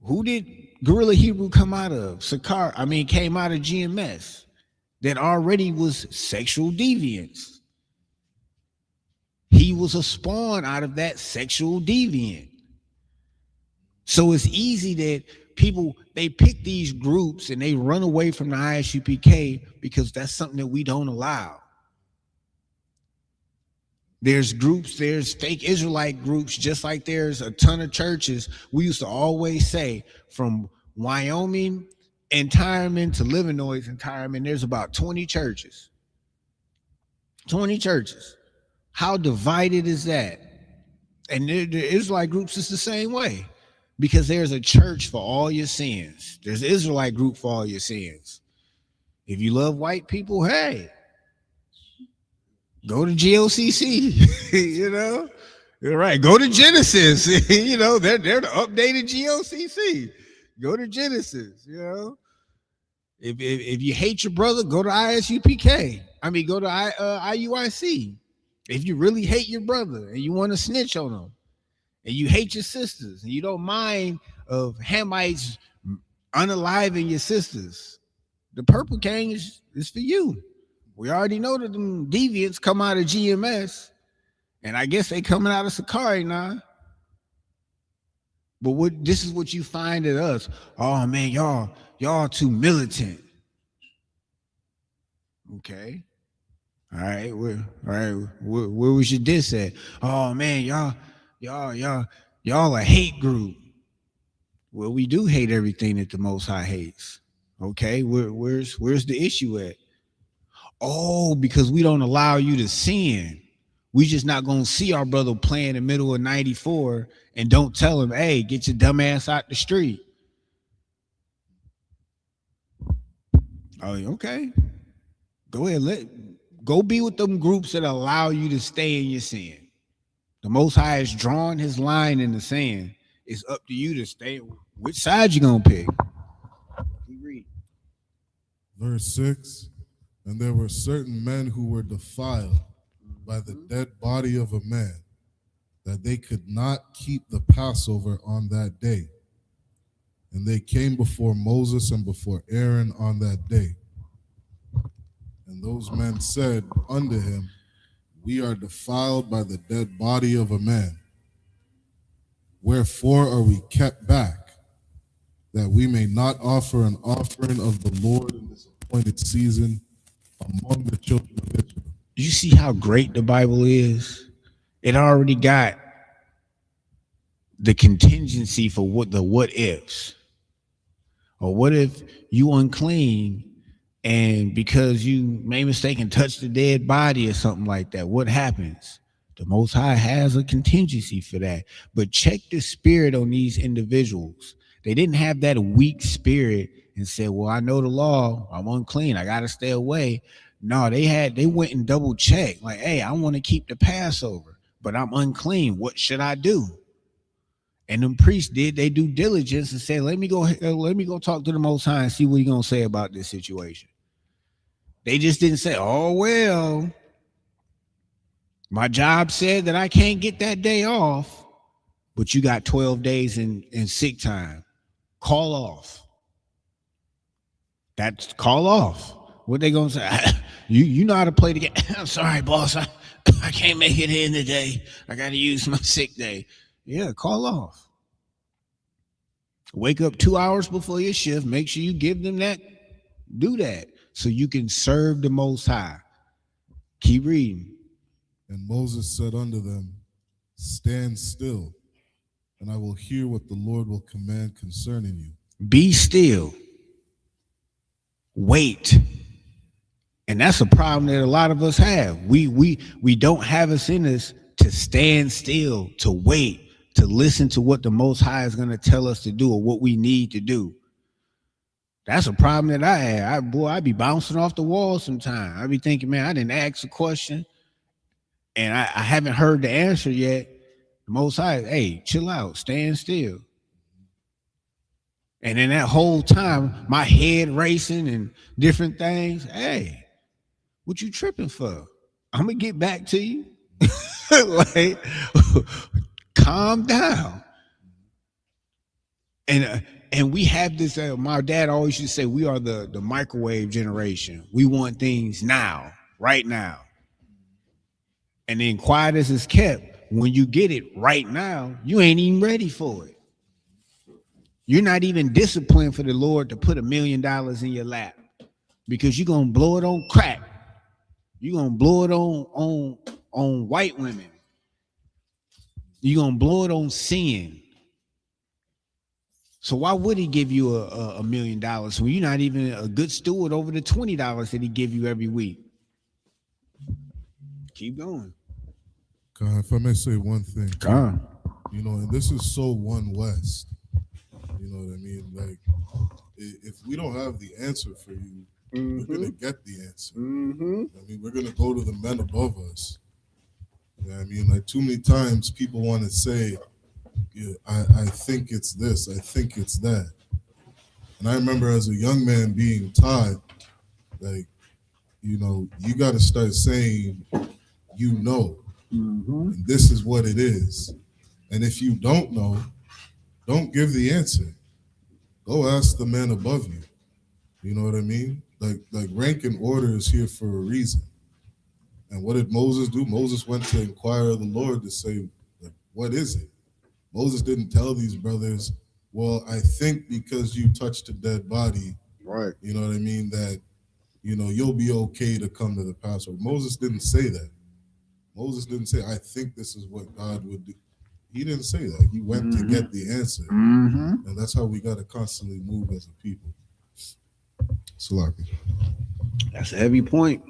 I: Who did Gorilla Hebrew come out of? Came out of GMS. That already was sexual deviance. He was a spawn out of that sexual deviant. So it's easy that people, they pick these groups and they run away from the ISUPK because that's something that we don't allow. There's groups, there's fake Israelite groups, just like there's a ton of churches. We used to always say from Wyoming In Tyreman to Livernois in Tyreman, there's about 20 churches. 20 churches. How divided is that? And the Israelite groups is the same way, because there's a church for all your sins. There's an Israelite group for all your sins. If you love white people, hey, go to GOCC. You know, you're right. Go to Genesis. You know, they're the updated GOCC. Go to Genesis. You know, if you hate your brother, go to ISUPK. I mean, go to IUIC. If you really hate your brother and you want to snitch on him, and you hate your sisters, and you don't mind of Hamites unaliving your sisters, the Purple Gang is for you. We already know that them deviants come out of GMS, and I guess they coming out of Sakari now. But this is what you find at us. Oh man, y'all too militant. Okay. All right, where was your diss at? Oh man, y'all a hate group. Well, we do hate everything that the Most High hates. Okay, where's the issue at? Oh, because we don't allow you to sin. We just not gonna see our brother play in the middle of 94 and don't tell him, hey, get your dumb ass out the street. Oh, okay. Go ahead, go be with them groups that allow you to stay in your sin. The Most High has drawn his line in the sand. It's up to you to stay. Which side you gonna pick? Read.
H: Verse 6, and there were certain men who were defiled by the dead body of a man, that they could not keep the Passover on that day. And they came before Moses and before Aaron on that day. And those men said unto him, we are defiled by the dead body of a man. Wherefore are we kept back, that we may not offer an offering of the Lord in this appointed season among the children of Israel?
I: You see how great the Bible is? It already got the contingency for what ifs. Or what if you unclean, and because you made a mistake and touched the dead body or something like that, what happens? The Most High has a contingency for that. But check the spirit on these individuals. They didn't have that weak spirit and said, well, I know the law, I'm unclean, I got to stay away. No, they went and double checked. Like, hey, I want to keep the Passover, but I'm unclean. What should I do? And them priests did they due diligence and said, let me go talk to the Most High and see what he's going to say about this situation. They just didn't say, oh, well, my job said that I can't get that day off, but you got 12 days in sick time. Call off. That's call off. What they gonna say? You know how to play the game. I'm sorry, boss. I can't make it in today. I got to use my sick day. Yeah, call off. Wake up 2 hours before your shift. Make sure you give them that. Do that so you can serve the Most High. Keep reading.
H: And Moses said unto them, stand still, and I will hear what the Lord will command concerning you.
I: Be still. Wait. And that's a problem that a lot of us have. We don't have us in us to stand still, to wait, to listen to what the Most High is going to tell us to do or what we need to do. That's a problem that I have. I'd be bouncing off the wall sometimes. I'd be thinking, man, I didn't ask a question and I haven't heard the answer yet. The Most High, hey, chill out, stand still. And in that whole time, my head racing and different things. Hey, what you tripping for? I'm gonna get back to you. Like, calm down. And we have this. My dad always used to say, we are the microwave generation. We want things now, right now. And then quiet as it's kept, when you get it right now, you ain't even ready for it. You're not even disciplined for the Lord to put $1 million in your lap, because you're gonna blow it on crack. You're gonna blow it on white women. You're gonna blow it on sin. So why would he give you $1 million when you're not even a good steward over the $20 that he give you every week? Keep going.
H: God, if I may say one thing,
I: God.
H: you know, and this is so One West. You know what I mean? Like, if we don't have the answer for you, we're gonna get the answer. I mean, we're gonna go to the men above us. You know what I mean? Like, too many times people want to say, yeah, I think it's this, I think it's that. And I remember as a young man being taught, like, you know, you got to start saying, you know, and this is what it is. And if you don't know, don't give the answer. Go ask the man above you. You know what I mean? Like rank and order is here for a reason. And what did Moses do? Moses went to inquire of the Lord to say, like, what is it? Moses didn't tell these brothers, well, I think because you touched a dead body,
F: Right.
H: you know what I mean, that, you know, you'll be okay to come to the Passover. Moses didn't say that. Moses didn't say, I think this is what God would do. He didn't say that. He went to get the answer. And that's how we got to constantly move as a people. Salaki.
I: That's a heavy point.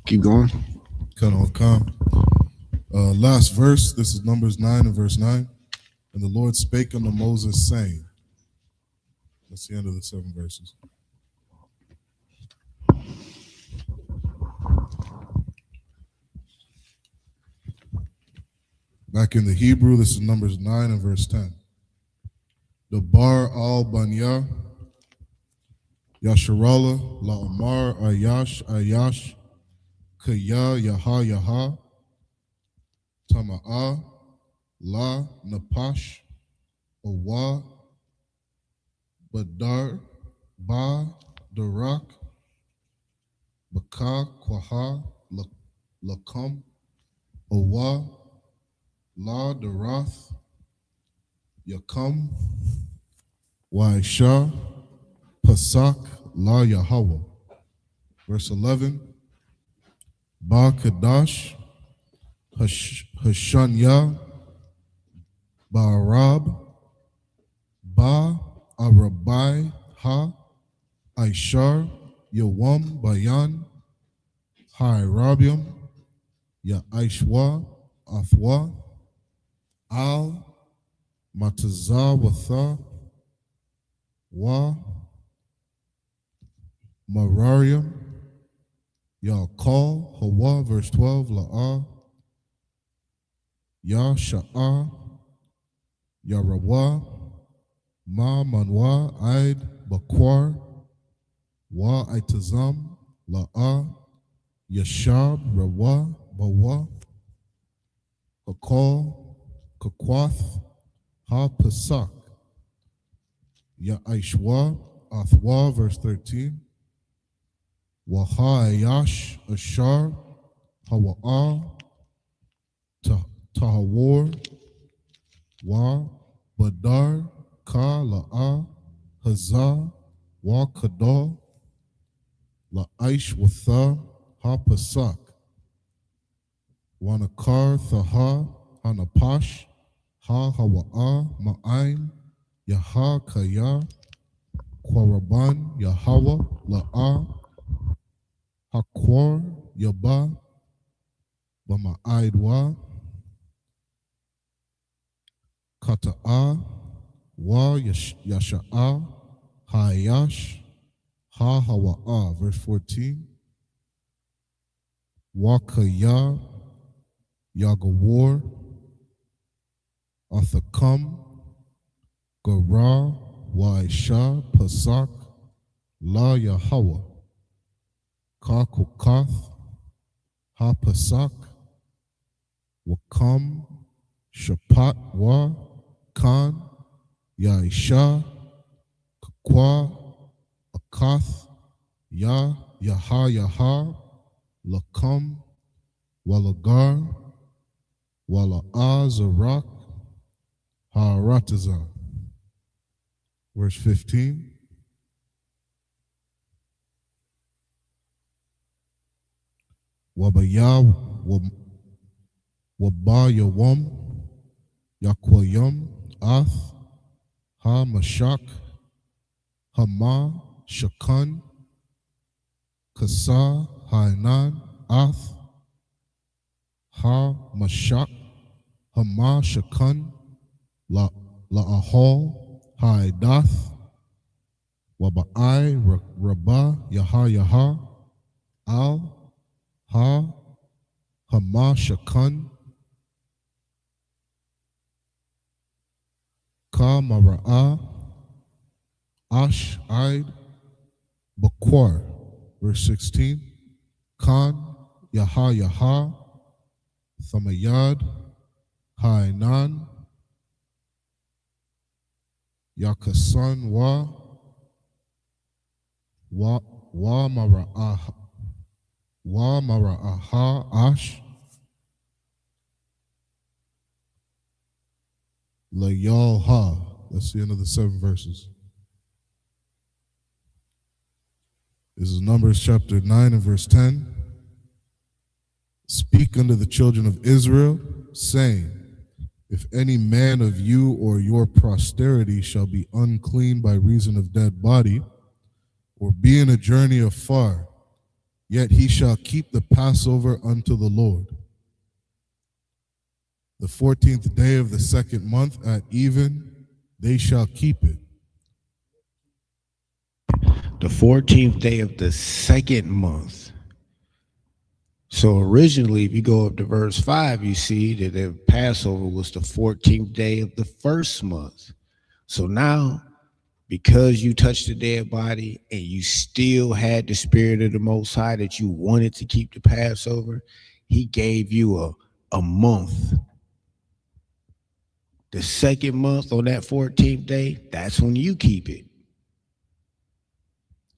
I: Keep going.
H: Last verse, this is Numbers 9 and verse 9. And the Lord spake unto Moses, saying, that's the end of the 7 verses. Back in the Hebrew, this is Numbers 9 and verse 10. The Bar al Banya, Yasharallah, La Amar, Ayash, Kaya, Yaha, Yaha, Tama'a, La, Napash, Awa, Badar, Ba, Darak, Baka, Kwaha, Lakam, Awa, La, Darath, Yakam, Waisha, Pasak, La Yahweh. Verse 11. Ba Kadash, Hashanya, Ba'arab, Ba Arabai, Ha, Aishar, Yawam, Bayan, Ha Arabium, Ya Aishwa, Athwa, Al, Matazah, Watha, Wa, Mararium, Ya Kal, Hawa, verse 12, La'ah, Ya Sha'ah, Ya Rawa, Ma Manwa, Aid, Bakwar, Wa Aitazam, La'ah, Yashab, Rawa, Bawa, Kakal, Kakwath, Ha Pasak, Ya Aishwa, Athwa, verse 13, Waha Ayash, Ashar, Hawa'ah, Tahawar, Wa, Badar, Ka, La'ah, Hazah, Wa Kadal, La'aish, Watha, Ha Pasak, Wanakar, Thaha, Hanapash, Ha Hawa'ah, Ma'ain, Yaha Kaya, Kwaraban, Yahawa, La'ah, Hakwar, Yaba, Bama'aidwa, Kata'a, Wa Yasha'a, Hayash, Ha Hawa'ah, verse 14. Wakaya, Yagawar, Athakam, Gara, Waisha, Pasak, La Yahawa, Kakukath, Ha Pasak, Wakam, Shapat Wa, Khan, Yaisha, Kakwa, Akath, Yaha, Yaha, Lakam, Walagar, Wala'a, Zarak, Ha'aratazah. Verse 15. Wabaya Wabayawam Yakwayam Ath Ha Mashak Hama Shakan Kasa Hainan Ath Ha Mashak Hama Shakan La Ahol Haidath Waba'ai Rabah Yaha Al Ha Hama Shakan Ka Mara'a Ash Aid Bakwar. Verse 16. Khan Yaha Thamayad Hainan Yakasan Wa Mara'aha Ash Layalha. That's the end of the 7 verses. This is Numbers chapter 9 and verse 10. Speak unto the children of Israel, saying, if any man of you or your posterity shall be unclean by reason of dead body, or be in a journey afar, yet he shall keep the Passover unto the Lord. The 14th day of the 2nd month at even, they shall keep it.
I: The 14th day of the 2nd month. So originally, if you go up to verse 5, you see that the Passover was the 14th day of the 1st month. So now, because you touched the dead body and you still had the Spirit of the Most High that you wanted to keep the Passover, he gave you a month. The 2nd month on that 14th day, that's when you keep it.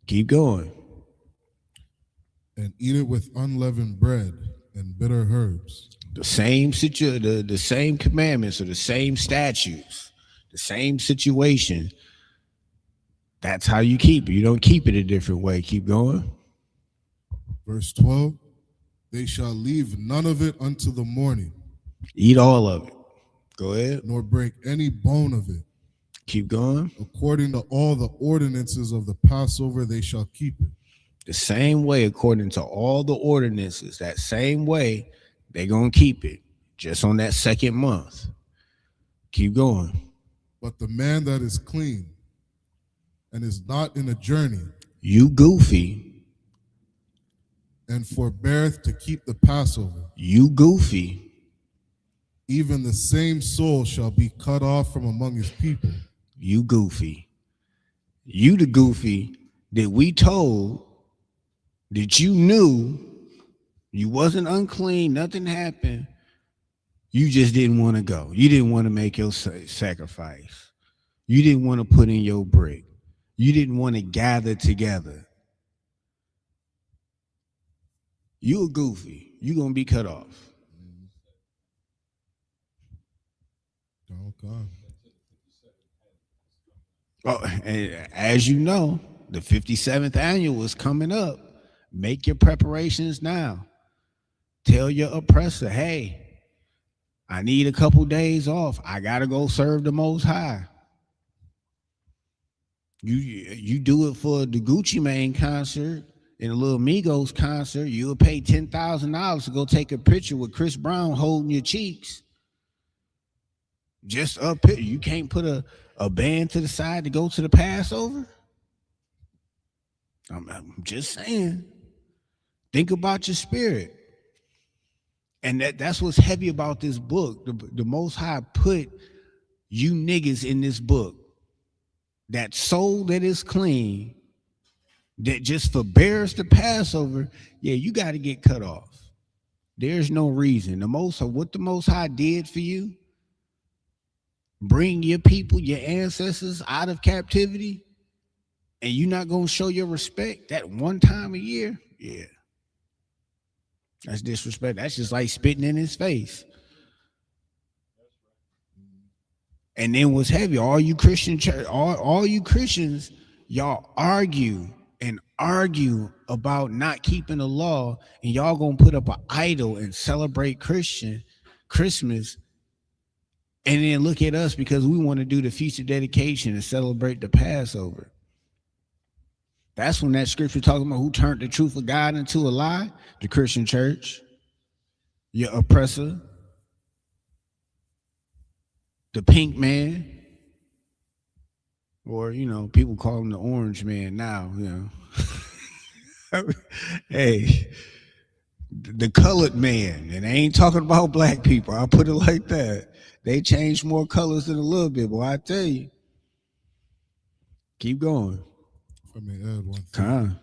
I: Keep going.
H: And eat it with unleavened bread and bitter herbs.
I: The same the same commandments or the same statutes, the same situation. That's how you keep it. You don't keep it a different way. Keep going.
H: Verse 12, they shall leave none of it until the morning.
I: Eat all of it. Go ahead.
H: Nor break any bone of it.
I: Keep going.
H: According to all the ordinances of the Passover, they shall keep it.
I: The same way, according to all the ordinances, that same way, they're going to keep it. Just on that 2nd month. Keep going.
H: But the man that is clean and is not in a journey,
I: you goofy,
H: and forbeareth to keep the Passover,
I: you goofy,
H: even the same soul shall be cut off from among his people.
I: You goofy. You the goofy that we told that you knew you wasn't unclean, nothing happened. You just didn't want to go. You didn't want to make your sacrifice. You didn't want to put in your brick. You didn't want to gather together. You a goofy. You gonna be cut off.
H: Okay.
I: Oh, and as you know, the 57th annual is coming up. Make your preparations now. Tell your oppressor, hey, I need a couple days off. I gotta go serve the Most High. You do it for the Gucci Mane concert and a Little Migos concert. You'll pay $10,000 to go take a picture with Chris Brown holding your cheeks. Just up here. You can't put a band to the side to go to the Passover? I'm just saying. Think about your spirit. And that's what's heavy about this book. The Most High put you niggas in this book. That soul that is clean, that just forbears the Passover, yeah, you got to get cut off. There's no reason. What the Most High did for you, bring your people, your ancestors out of captivity, and you're not going to show your respect that one time a year? Yeah. That's disrespect. That's just like spitting in his face. And then what's heavy, all you Christians, y'all argue and argue about not keeping the law, and y'all gonna put up an idol and celebrate Christmas, and then look at us because we want to do the feast of dedication and celebrate the Passover. That's when that scripture talking about who turned the truth of God into a lie. The Christian church, your oppressor, the pink man, or people call him the orange man now. Hey, the colored man, and I ain't talking about black people. I'll put it like that. They changed more colors than a little bit, boy. I tell you. Keep going.
H: If I may add one thing,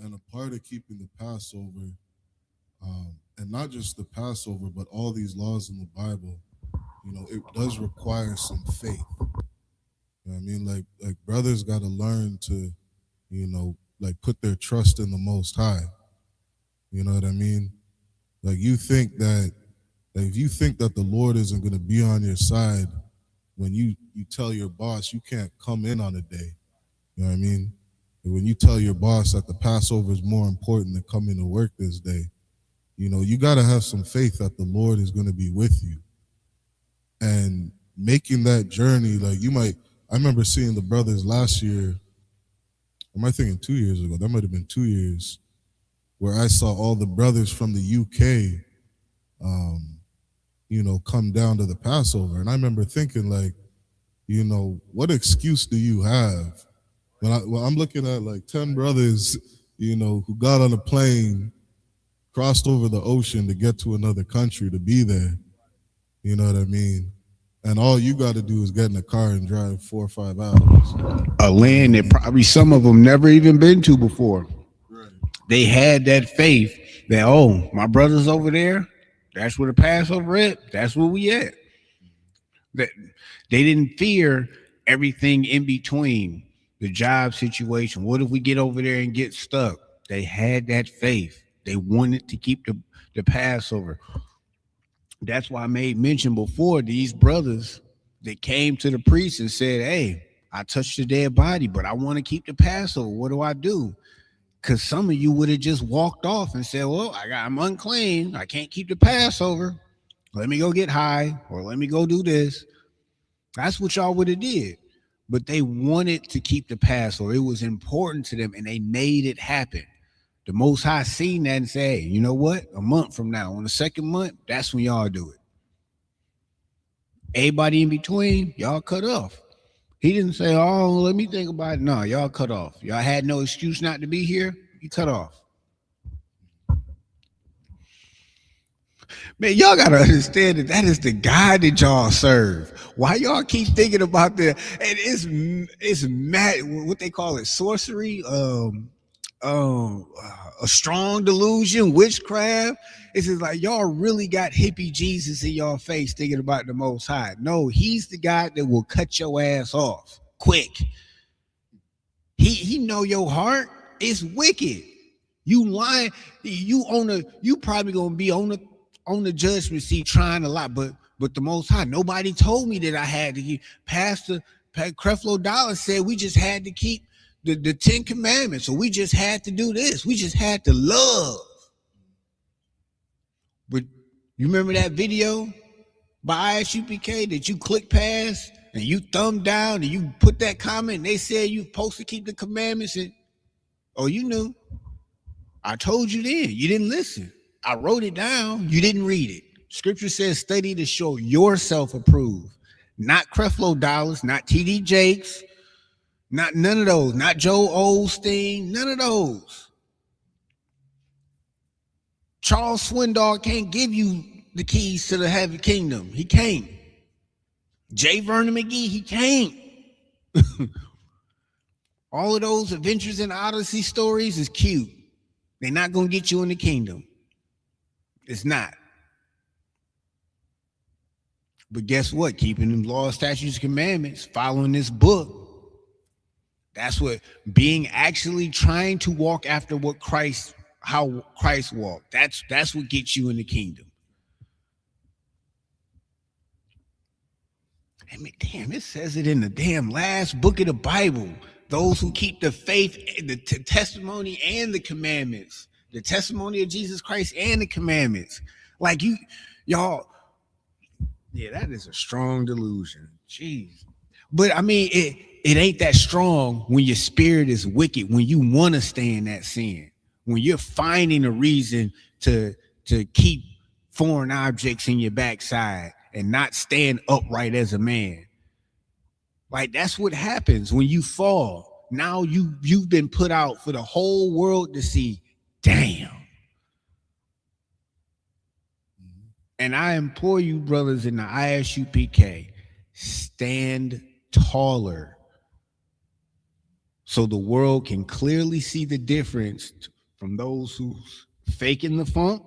H: and a part of keeping the Passover, and not just the Passover, but all these laws in the Bible, it does require some faith. You know what I mean? Like brothers got to learn to, put their trust in the Most High. You know what I mean? Like if you think that the Lord isn't going to be on your side when you tell your boss you can't come in on a day, you know what I mean? When you tell your boss that the Passover is more important than coming to work this day, you got to have some faith that the Lord is going to be with you. And making that journey, I remember seeing the brothers last year, am I thinking 2 years ago? That might have been 2 years, where I saw all the brothers from the UK, come down to the Passover. And I remember thinking, what excuse do you have? When I'm looking at 10 brothers, who got on a plane, crossed over the ocean to get to another country to be there. You know what I mean? And all you got to do is get in a car and drive 4 or 5 hours.
I: A land that probably some of them never even been to before. Right. They had that faith that, my brother's over there. That's where the Passover at. That's where we at. That they didn't fear everything in between, the job situation. What if we get over there and get stuck? They had that faith. They wanted to keep the Passover. That's why I made mention before, these brothers that came to the priest and said, hey, I touched the dead body, but I want to keep the Passover. What do I do? Because some of you would have just walked off and said, well, I'm unclean. I can't keep the Passover. Let me go get high, or let me go do this. That's what y'all would have did. But they wanted to keep the Passover. It was important to them, and they made it happen. The Most High seen that and said, hey, you know what? A month from now, on the second month, that's when y'all do it. Everybody in between, y'all cut off. He didn't say, let me think about it. No, y'all cut off. Y'all had no excuse not to be here. You cut off. Man, y'all got to understand that is the God that y'all serve. Why y'all keep thinking about that? And it's mad, what they call it, sorcery, a strong delusion, witchcraft. It's just like y'all really got hippie Jesus in y'all face thinking about the Most High. No, he's the God that will cut your ass off quick. He know your heart is wicked. You lying, you probably gonna be on the judgment seat trying a lot, but the Most High, nobody told me that I had to keep. Pastor Creflo Dollar said we just had to keep the 10 commandments, so we just had to do this. We just had to love. But you remember that video by ISUPK that you click past and you thumb down and you put that comment and they said you supposed to keep the commandments, and you knew. I told you then. You didn't listen. I wrote it down. You didn't read it. Scripture says study to show yourself approved. Not Creflo Dollars, not TD Jakes, not none of those, not Joe Osteen, none of those. Charles Swindoll can't give you the keys to the heaven kingdom. He can't. J. Vernon McGee, he can't. All of those Adventures in Odyssey stories is cute. They're not going to get you in the kingdom. It's not. But guess what? Keeping them laws, statutes, commandments, following this book, that's what being actually trying to walk after how Christ walked. That's what gets you in the kingdom. I mean, damn, it says it in the damn last book of the Bible those who keep the faith, the testimony and the commandments, the testimony of Jesus Christ and the commandments. Like y'all, yeah, that is a strong delusion. Jeez. But I mean, it ain't that strong when your spirit is wicked, when you want to stay in that sin, when you're finding a reason to keep foreign objects in your backside and not stand upright as a man. Like, that's what happens when you fall. Now you've been put out for the whole world to see. Damn. And I implore you, brothers in the ISUPK, stand taller so the world can clearly see the difference from those who's faking the funk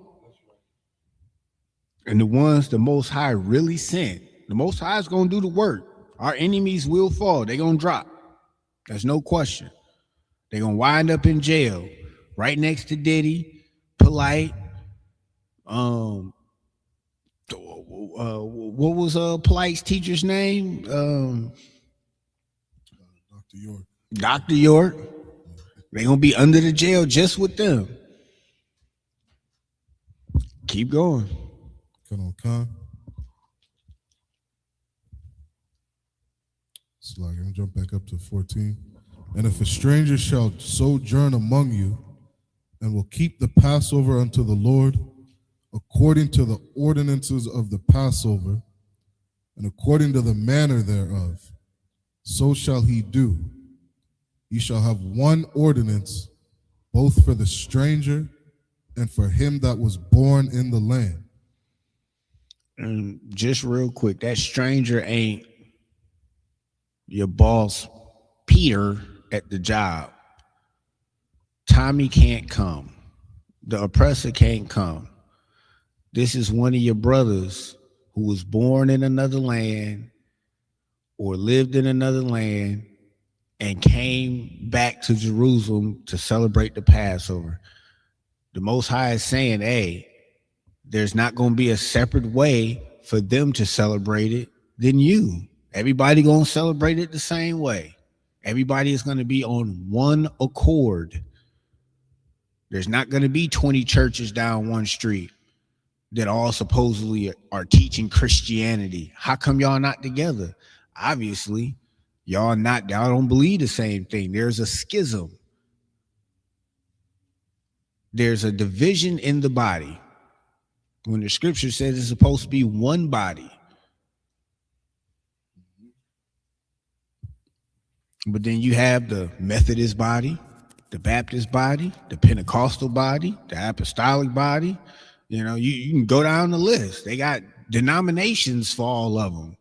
I: and the ones the Most High really sent. The Most High is going to do the work. Our enemies will fall. They're going to drop. There's no question. They're going to wind up in jail right next to Diddy, Polite. What was Polite's teacher's name?
H: Dr. York.
I: Dr. York. They're going to be under the jail just with them. Keep going.
H: Come on, Khan. So I'm going to jump back up to 14. And if a stranger shall sojourn among you and will keep the Passover unto the Lord according to the ordinances of the Passover and according to the manner thereof, so shall he do. Ye shall have one ordinance, both for the stranger and for him that was born in the land.
I: And just real quick, that stranger ain't your boss, Peter, at the job. Tommy can't come. The oppressor can't come. This is one of your brothers who was born in another land or lived in another land and came back to Jerusalem to celebrate the Passover. The Most High is saying, hey, there's not going to be a separate way for them to celebrate it than you. Everybody going to celebrate it the same way. Everybody is going to be on one accord. There's not going to be 20 churches down one street that all supposedly are teaching Christianity. How come y'all not together? Obviously, y'all don't believe the same thing. There's a schism. There's a division in the body. When the scripture says it's supposed to be one body. But then you have the Methodist body, the Baptist body, the Pentecostal body, the Apostolic body. You know, you can go down the list. They got denominations for all of them.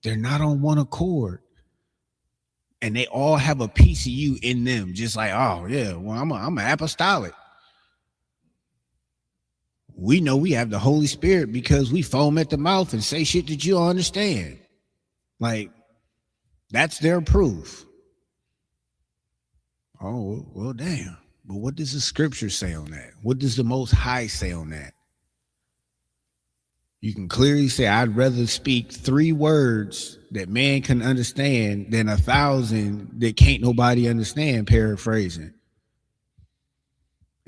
I: They're not on one accord. And they all have a piece of you in them. Just like, oh, yeah, well, I'm an apostolic. We know we have the Holy Spirit because we foam at the mouth and say shit that you don't understand. Like, that's their proof. Oh, well, damn. But what does the scripture say on that? What does the Most High say on that? You can clearly say, I'd rather speak 3 words that man can understand than 1,000 that can't nobody understand, paraphrasing.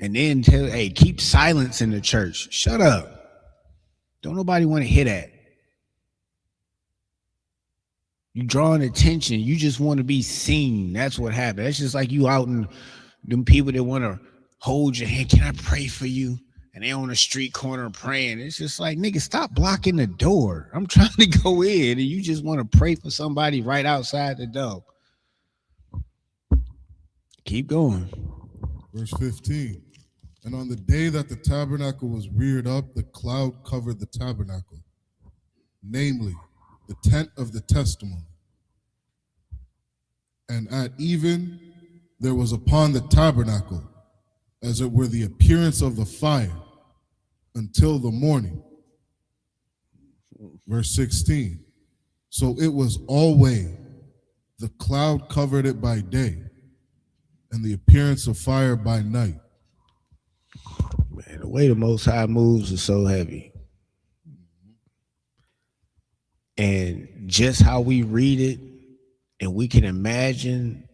I: And then tell, hey, keep silence in the church. Shut up. Don't nobody want to hear that. You drawing attention. You just want to be seen. That's what happened. That's just like you out and them people that want to hold your hand. Can I pray for you? And they on the street corner praying. It's just like, nigga, stop blocking the door. I'm trying to go in and you just want to pray for somebody right outside the door. Keep going.
H: Verse 15. And on the day that the tabernacle was reared up, the cloud covered the tabernacle, namely the tent of the testimony. And at even there was upon the tabernacle, as it were the appearance of the fire, until the morning. Verse 16. So it was always the cloud covered it by day, and the appearance of fire by night.
I: Man, the way the Most High moves is so heavy. And just how we read it, and we can imagine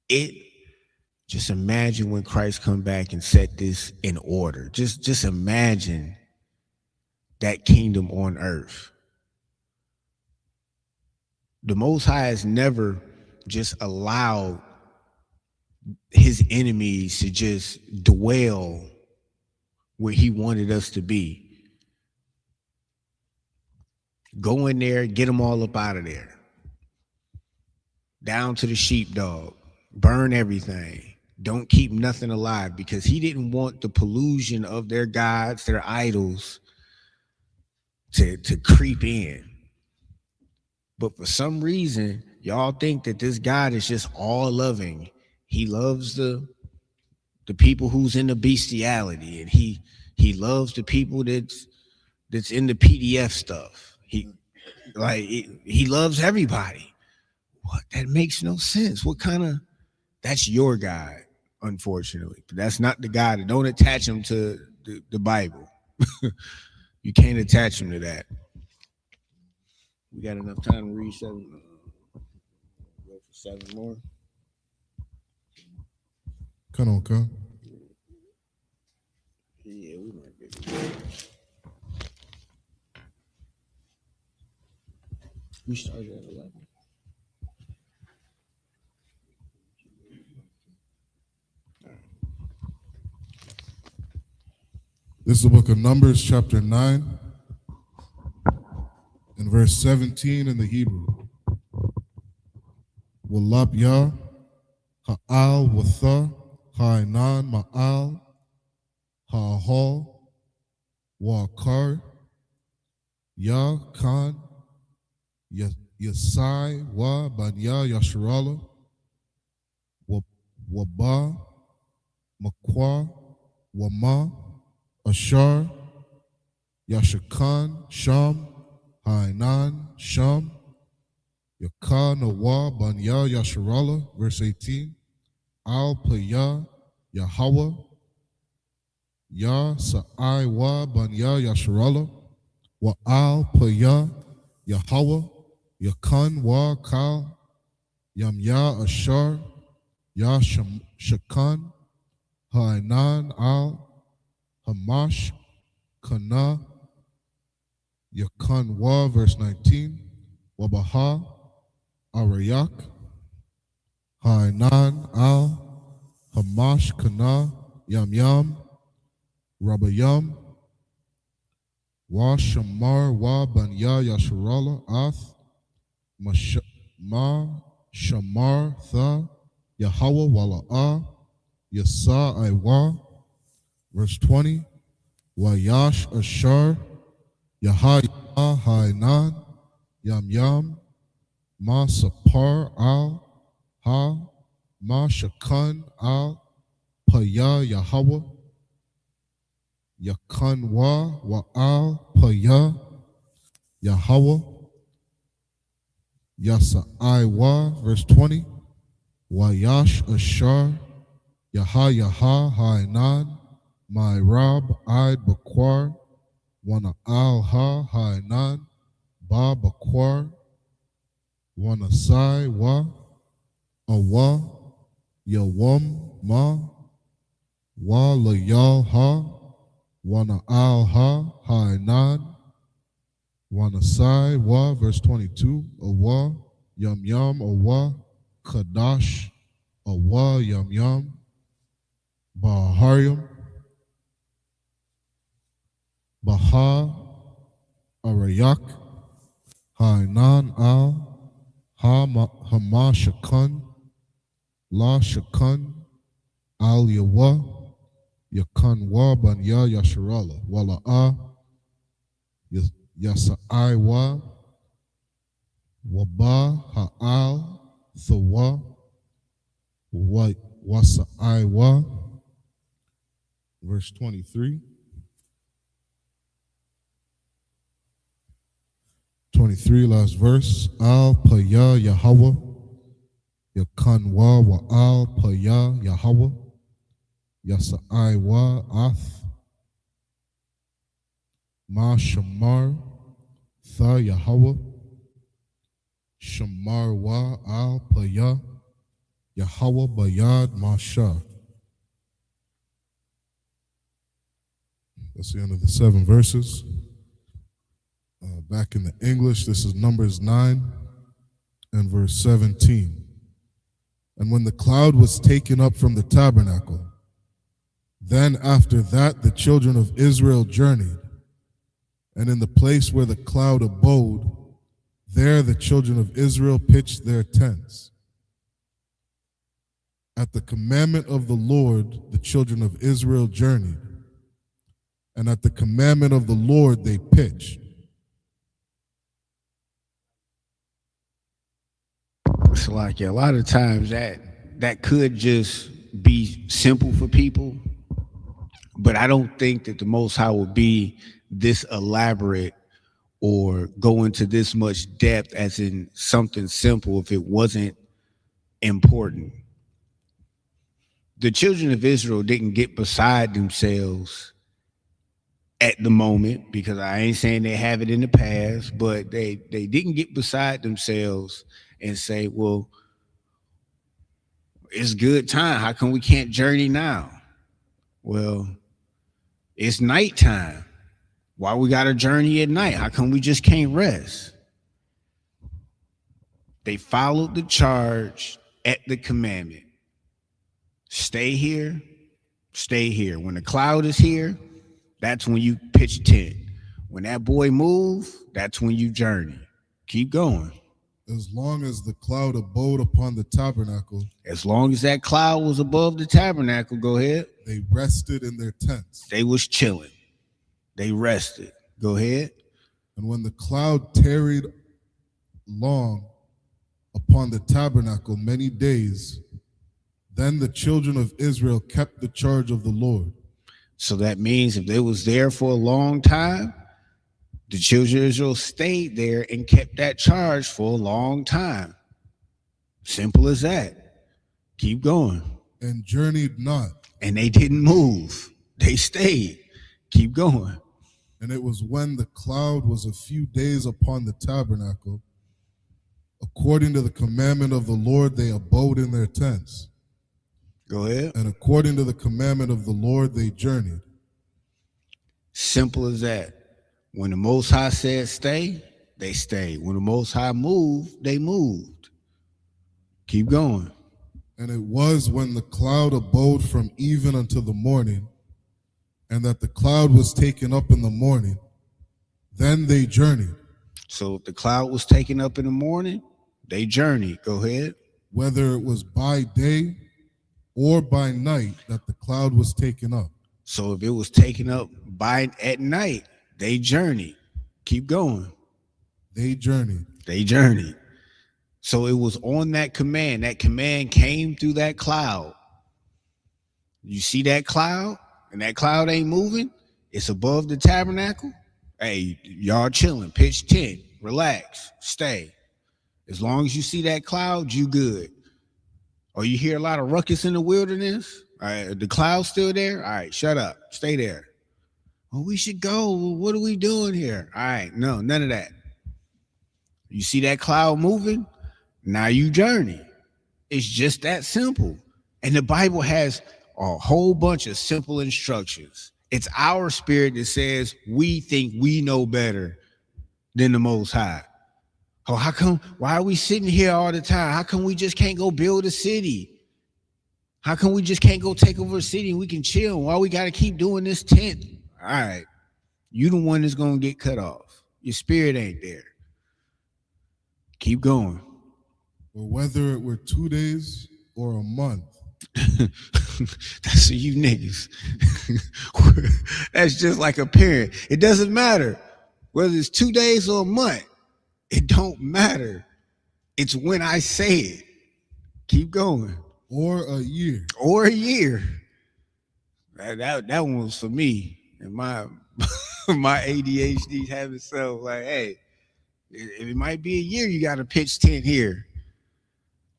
I: Just imagine when Christ come back and set this in order. Just imagine that kingdom on earth. The Most High has never just allowed his enemies to just dwell where he wanted us to be. Go in there, get them all up out of there. Down to the sheepdog. Burn everything. Don't keep nothing alive, because he didn't want the pollution of their gods, their idols, to creep in. But for some reason, y'all think that this God is just all loving. He loves the people who's in the bestiality, and he loves the people that's in the PDF stuff. He loves everybody. What? That makes no sense. What kind of? That's your God, unfortunately. But that's not the God. Don't attach him to the Bible. You can't attach him to that. We got enough time to read 7. Go for 7 more.
H: Come on, come.
I: Yeah, we might be. We started at 11.
H: This is the book of Numbers, chapter 9, and verse 17 in the Hebrew. Walab ya, ha'al watha, ha'inan ma'al, ha'ahol, wa'akar, ya kan, yasai wa banya yasharala, waba, makwa, wama, Ashar, Yashakan, Sham, Hainan, Sham, Yaka, Nawa, Banya, Yasharala, verse 18, Al Paya, Yahweh, Ya Sa'ai Wa, Banya, Yasharala, Wa Al Paya, Yahweh, Yakan, Wa Kal, Yamya, Ashar, Ya Shakan, Hainan, Al, Hamash, Kana, Yakanwa, verse 19, Wabaha, Arayak, Hainan, Al, Hamash, Kana, Yam, Rabayam, Wa Shamar, Wa Banya, Yasharala, Ath, Ma Shamar, Tha, Yahweh, Wala'a, Yasa, Iwa, verse 20, Wayash Ashar, Yahaya Hainan, Yam, Ma Sapar Al, Ha, Ma Shakan Al, Paya Yahweh, Yakan Wa Al, Paya Yahweh, Yasa'ai Wa, verse 20, Wayash Ashar, Yahaya Hainan, My Rab Id Bakwar, Wana Al Ha Hainan, Ba Bakwar, Wana Sai Wa, Awa, Yawam Ma, Wa Layal Ha, Wana Al Ha Hainan, Wana Sai Wa, verse 22, Awa, Yam, Awa, Kadash, Awa, Yam, Bahariam, Baha, Arayak, Hainan Al, Hama Shakan, La Shakan, Al Yawa, Yakan Wa Banya Yasharala, Wala'a, Yasa'ai Wa, Waba Ha'al, Thawa, Wasa'ai Wa, verse 23. 23, last verse. Al Paya Yahweh, Yakanwa wa Al Paya Yahweh, Yasa'ai wa Ath, Ma Shamar, Tha Yahweh, Shamar wa Al Paya, Yahweh Bayad Masha. That's the end of the 7 verses. Back in the English, this is Numbers 9 and verse 17. And when the cloud was taken up from the tabernacle, then after that the children of Israel journeyed, and in the place where the cloud abode, there the children of Israel pitched their tents. At the commandment of the Lord, the children of Israel journeyed, and at the commandment of the Lord they pitched.
I: It's like a lot of times that could just be simple for people, but I don't think that the Most High would be this elaborate or go into this much depth as in something simple if it wasn't important. The children of Israel didn't get beside themselves at the moment, because I ain't saying they have it in the past, but they didn't get beside themselves and say, well, it's good time. How come we can't journey now? Well, it's nighttime. Why we got to journey at night? How come we just can't rest? They followed the charge at the commandment. Stay here, stay here. When the cloud is here, that's when you pitch tent. When that boy move, that's when you journey. Keep going.
H: As long as the cloud abode upon the tabernacle.
I: As long as that cloud was above the tabernacle, go ahead.
H: They rested in their tents.
I: They was chilling. They rested. Go ahead.
H: And when the cloud tarried long upon the tabernacle many days, then the children of Israel kept the charge of the Lord.
I: So that means if they was there for a long time, the children of Israel stayed there and kept that charge for a long time. Simple as that. Keep going.
H: And journeyed not.
I: And they didn't move. They stayed. Keep going.
H: And it was when the cloud was a few days upon the tabernacle, according to the commandment of the Lord, they abode in their tents.
I: Go ahead.
H: And according to the commandment of the Lord, they journeyed.
I: Simple as that. When the Most High said stay, they stayed. When the Most High moved, they moved. Keep going.
H: And it was when the cloud abode from even until the morning, and that the cloud was taken up in the morning, then they journeyed.
I: So if the cloud was taken up in the morning, they journeyed. Go ahead.
H: Whether it was by day or by night that the cloud was taken up.
I: So if it was taken up at night, they journeyed. Keep going.
H: They journeyed.
I: They journeyed. So it was on that command. That command came through that cloud. You see that cloud? And that cloud ain't moving. It's above the tabernacle. Hey, y'all chilling. Pitch tent. Relax. Stay. As long as you see that cloud, you good. Or you hear a lot of ruckus in the wilderness. All right, the cloud's still there. All right, shut up. Stay there. Well, we should go. What are we doing here? All right, no, none of that. You see that cloud moving? Now you journey. It's just that simple. And the Bible has a whole bunch of simple instructions. It's our spirit that says we think we know better than the Most High. Oh, how come? Why are we sitting here all the time? How come we just can't go build a city? How come we just can't go take over a city and we can chill? Why we got to keep doing this tent? All right, you the one that's going to get cut off. Your spirit ain't there. Keep going.
H: Or whether it were 2 days or a month.
I: That's you niggas. That's just like a parent. It doesn't matter whether it's 2 days or a month. It don't matter. It's when I say it. Keep going.
H: Or a year.
I: Or a year. That one was for me. And my ADHD having self like, hey, it might be a year you got to pitch tent here.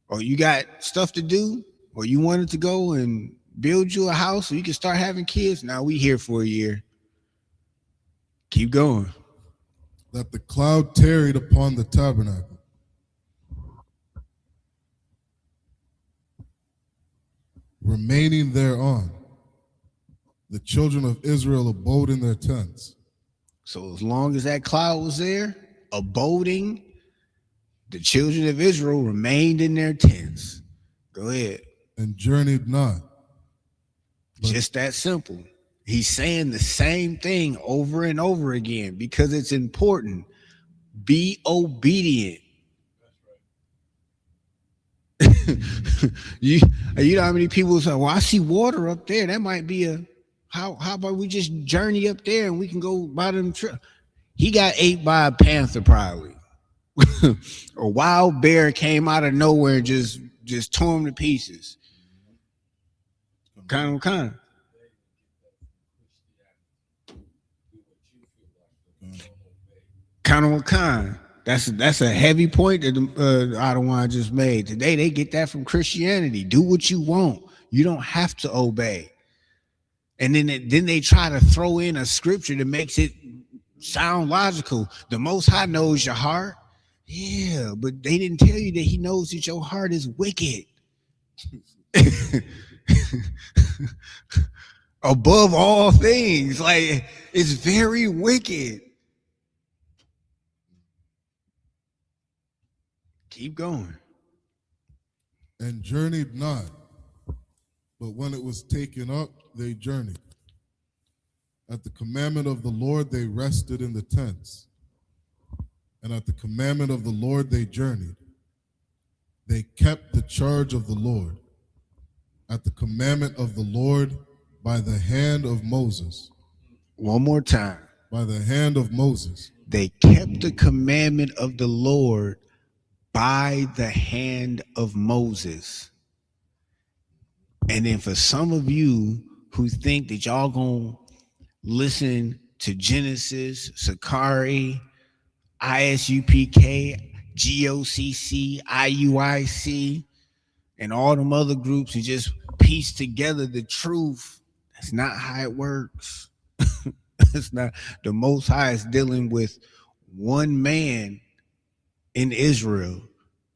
I: Or you got stuff to do. Or you wanted to go and build you a house so you can start having kids. Now we here for a year. Keep going.
H: That the cloud tarried upon the tabernacle. remaining thereon. The children of Israel abode in their tents.
I: So as long as that cloud was there, abiding, the children of Israel remained in their tents. Go ahead.
H: And journeyed not.
I: Just that simple. He's saying the same thing over and over again because it's important. Be obedient. you know how many people say, well, I see water up there. That might be a, how about we just journey up there and we can go by them trip. He got ate by a panther probably. A wild bear came out of nowhere and just tore him to pieces. Kind of. That's a heavy point that Ottawa just made. Today they get that from Christianity. Do what you want. You don't have to obey. And then they try to throw in a scripture that makes it sound logical. The Most High knows your heart. Yeah, but they didn't tell you that he knows that your heart is wicked. Above all things, like it's very wicked. Keep going.
H: And journeyed not, but when it was taken up, they journeyed. At the commandment of the Lord, they rested in the tents. And at the commandment of the Lord, they journeyed. They kept the charge of the Lord. At the commandment of the Lord, by the hand of Moses.
I: One more time.
H: By the hand of Moses.
I: They kept the commandment of the Lord by the hand of Moses. And then for some of you who think that y'all gonna listen to Genesis, Sakari, ISUPK, GOCC, IUIC, and all them other groups and just piece together the truth, that's not how it works. It's not. The Most High is dealing with one man in Israel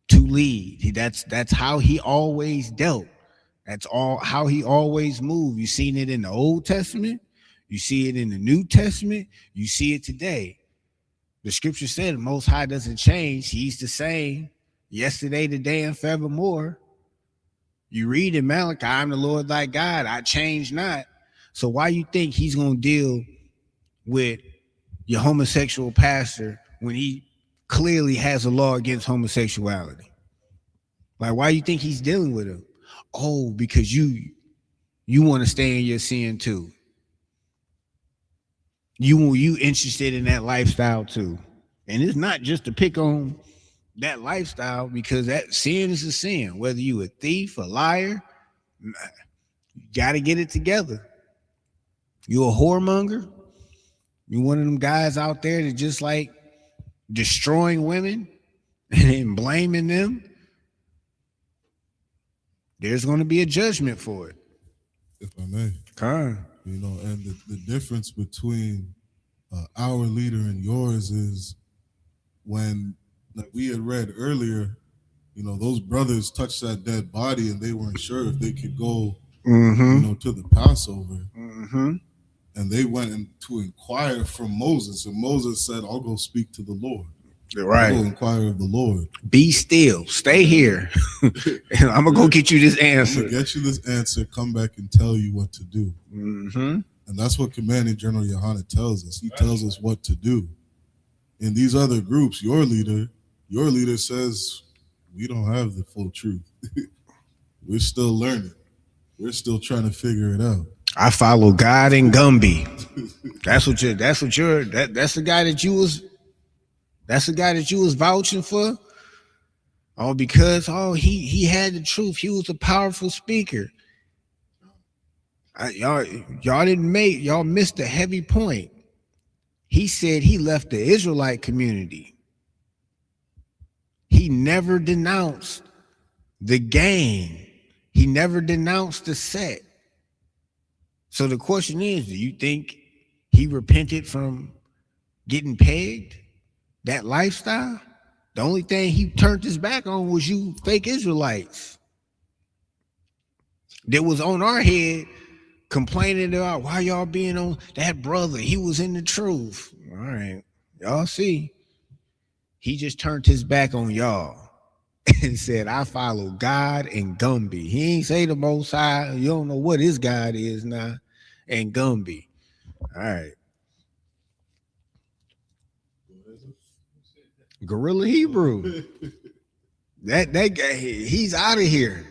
I: to lead. That's how he always dealt. That's all how he always moved. You've seen it in the Old Testament. You see it in the New Testament. You see it today. The scripture said the Most High doesn't change. He's the same yesterday, today, and forevermore. You read in Malachi, I'm the Lord thy God. I change not. So why you think he's going to deal with your homosexual pastor when he clearly has a law against homosexuality? Like, why you think he's dealing with him? Oh, because you want to stay in your sin too. You interested in that lifestyle too. And it's not just to pick on that lifestyle, because that sin is a sin. Whether you a thief, a liar, you got to get it together. You a whoremonger? You one of them guys out there that just like destroying women and then blaming them? There's going to be a judgment for it.
H: If I may. You know, and the difference between our leader and yours is when, like we had read earlier, you know, those brothers touched that dead body and they weren't sure if they could go, you know, to the Passover. And they went in to inquire from Moses, and Moses said, I'll go speak to the Lord.
I: Right.
H: I'll go inquire of the Lord.
I: Be still. Stay here. And I'm going to go get you this answer.
H: I'm going to get you this answer, come back and tell you what to do. And that's what Commanding General Yohanan tells us. He tells us what to do. In these other groups, your leader says, we don't have the full truth. We're still learning. We're still trying to figure it out.
I: I follow God and Gumby. That's the guy that you was vouching for. Oh, because he had the truth. He was a powerful speaker. Y'all missed a heavy point. He said he left the Israelite community. He never denounced the gang. He never denounced the sect. So the question is, do you think he repented from getting pegged? That lifestyle? The only thing he turned his back on was you fake Israelites. that was on our head complaining about why y'all being on that brother. He was in the truth. All right. Y'all see, he just turned his back on y'all and said, I follow God and Gumby. He ain't say the Most High. You don't know what his God is now. And Gumby. All right. Gorilla Hebrew. That guy, he's out of here.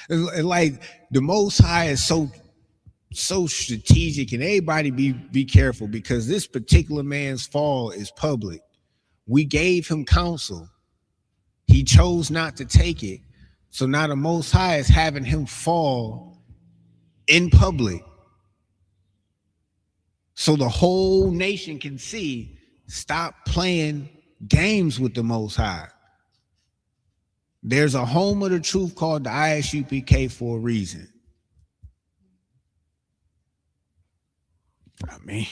I: And like the Most High is so strategic, and everybody be careful, because this particular man's fall is public. We gave him counsel. He chose not to take it. So now the Most High is having him fall in public, so the whole nation can see. Stop playing games with the Most High. There's a home of the truth called the ISUPK for a reason. I mean,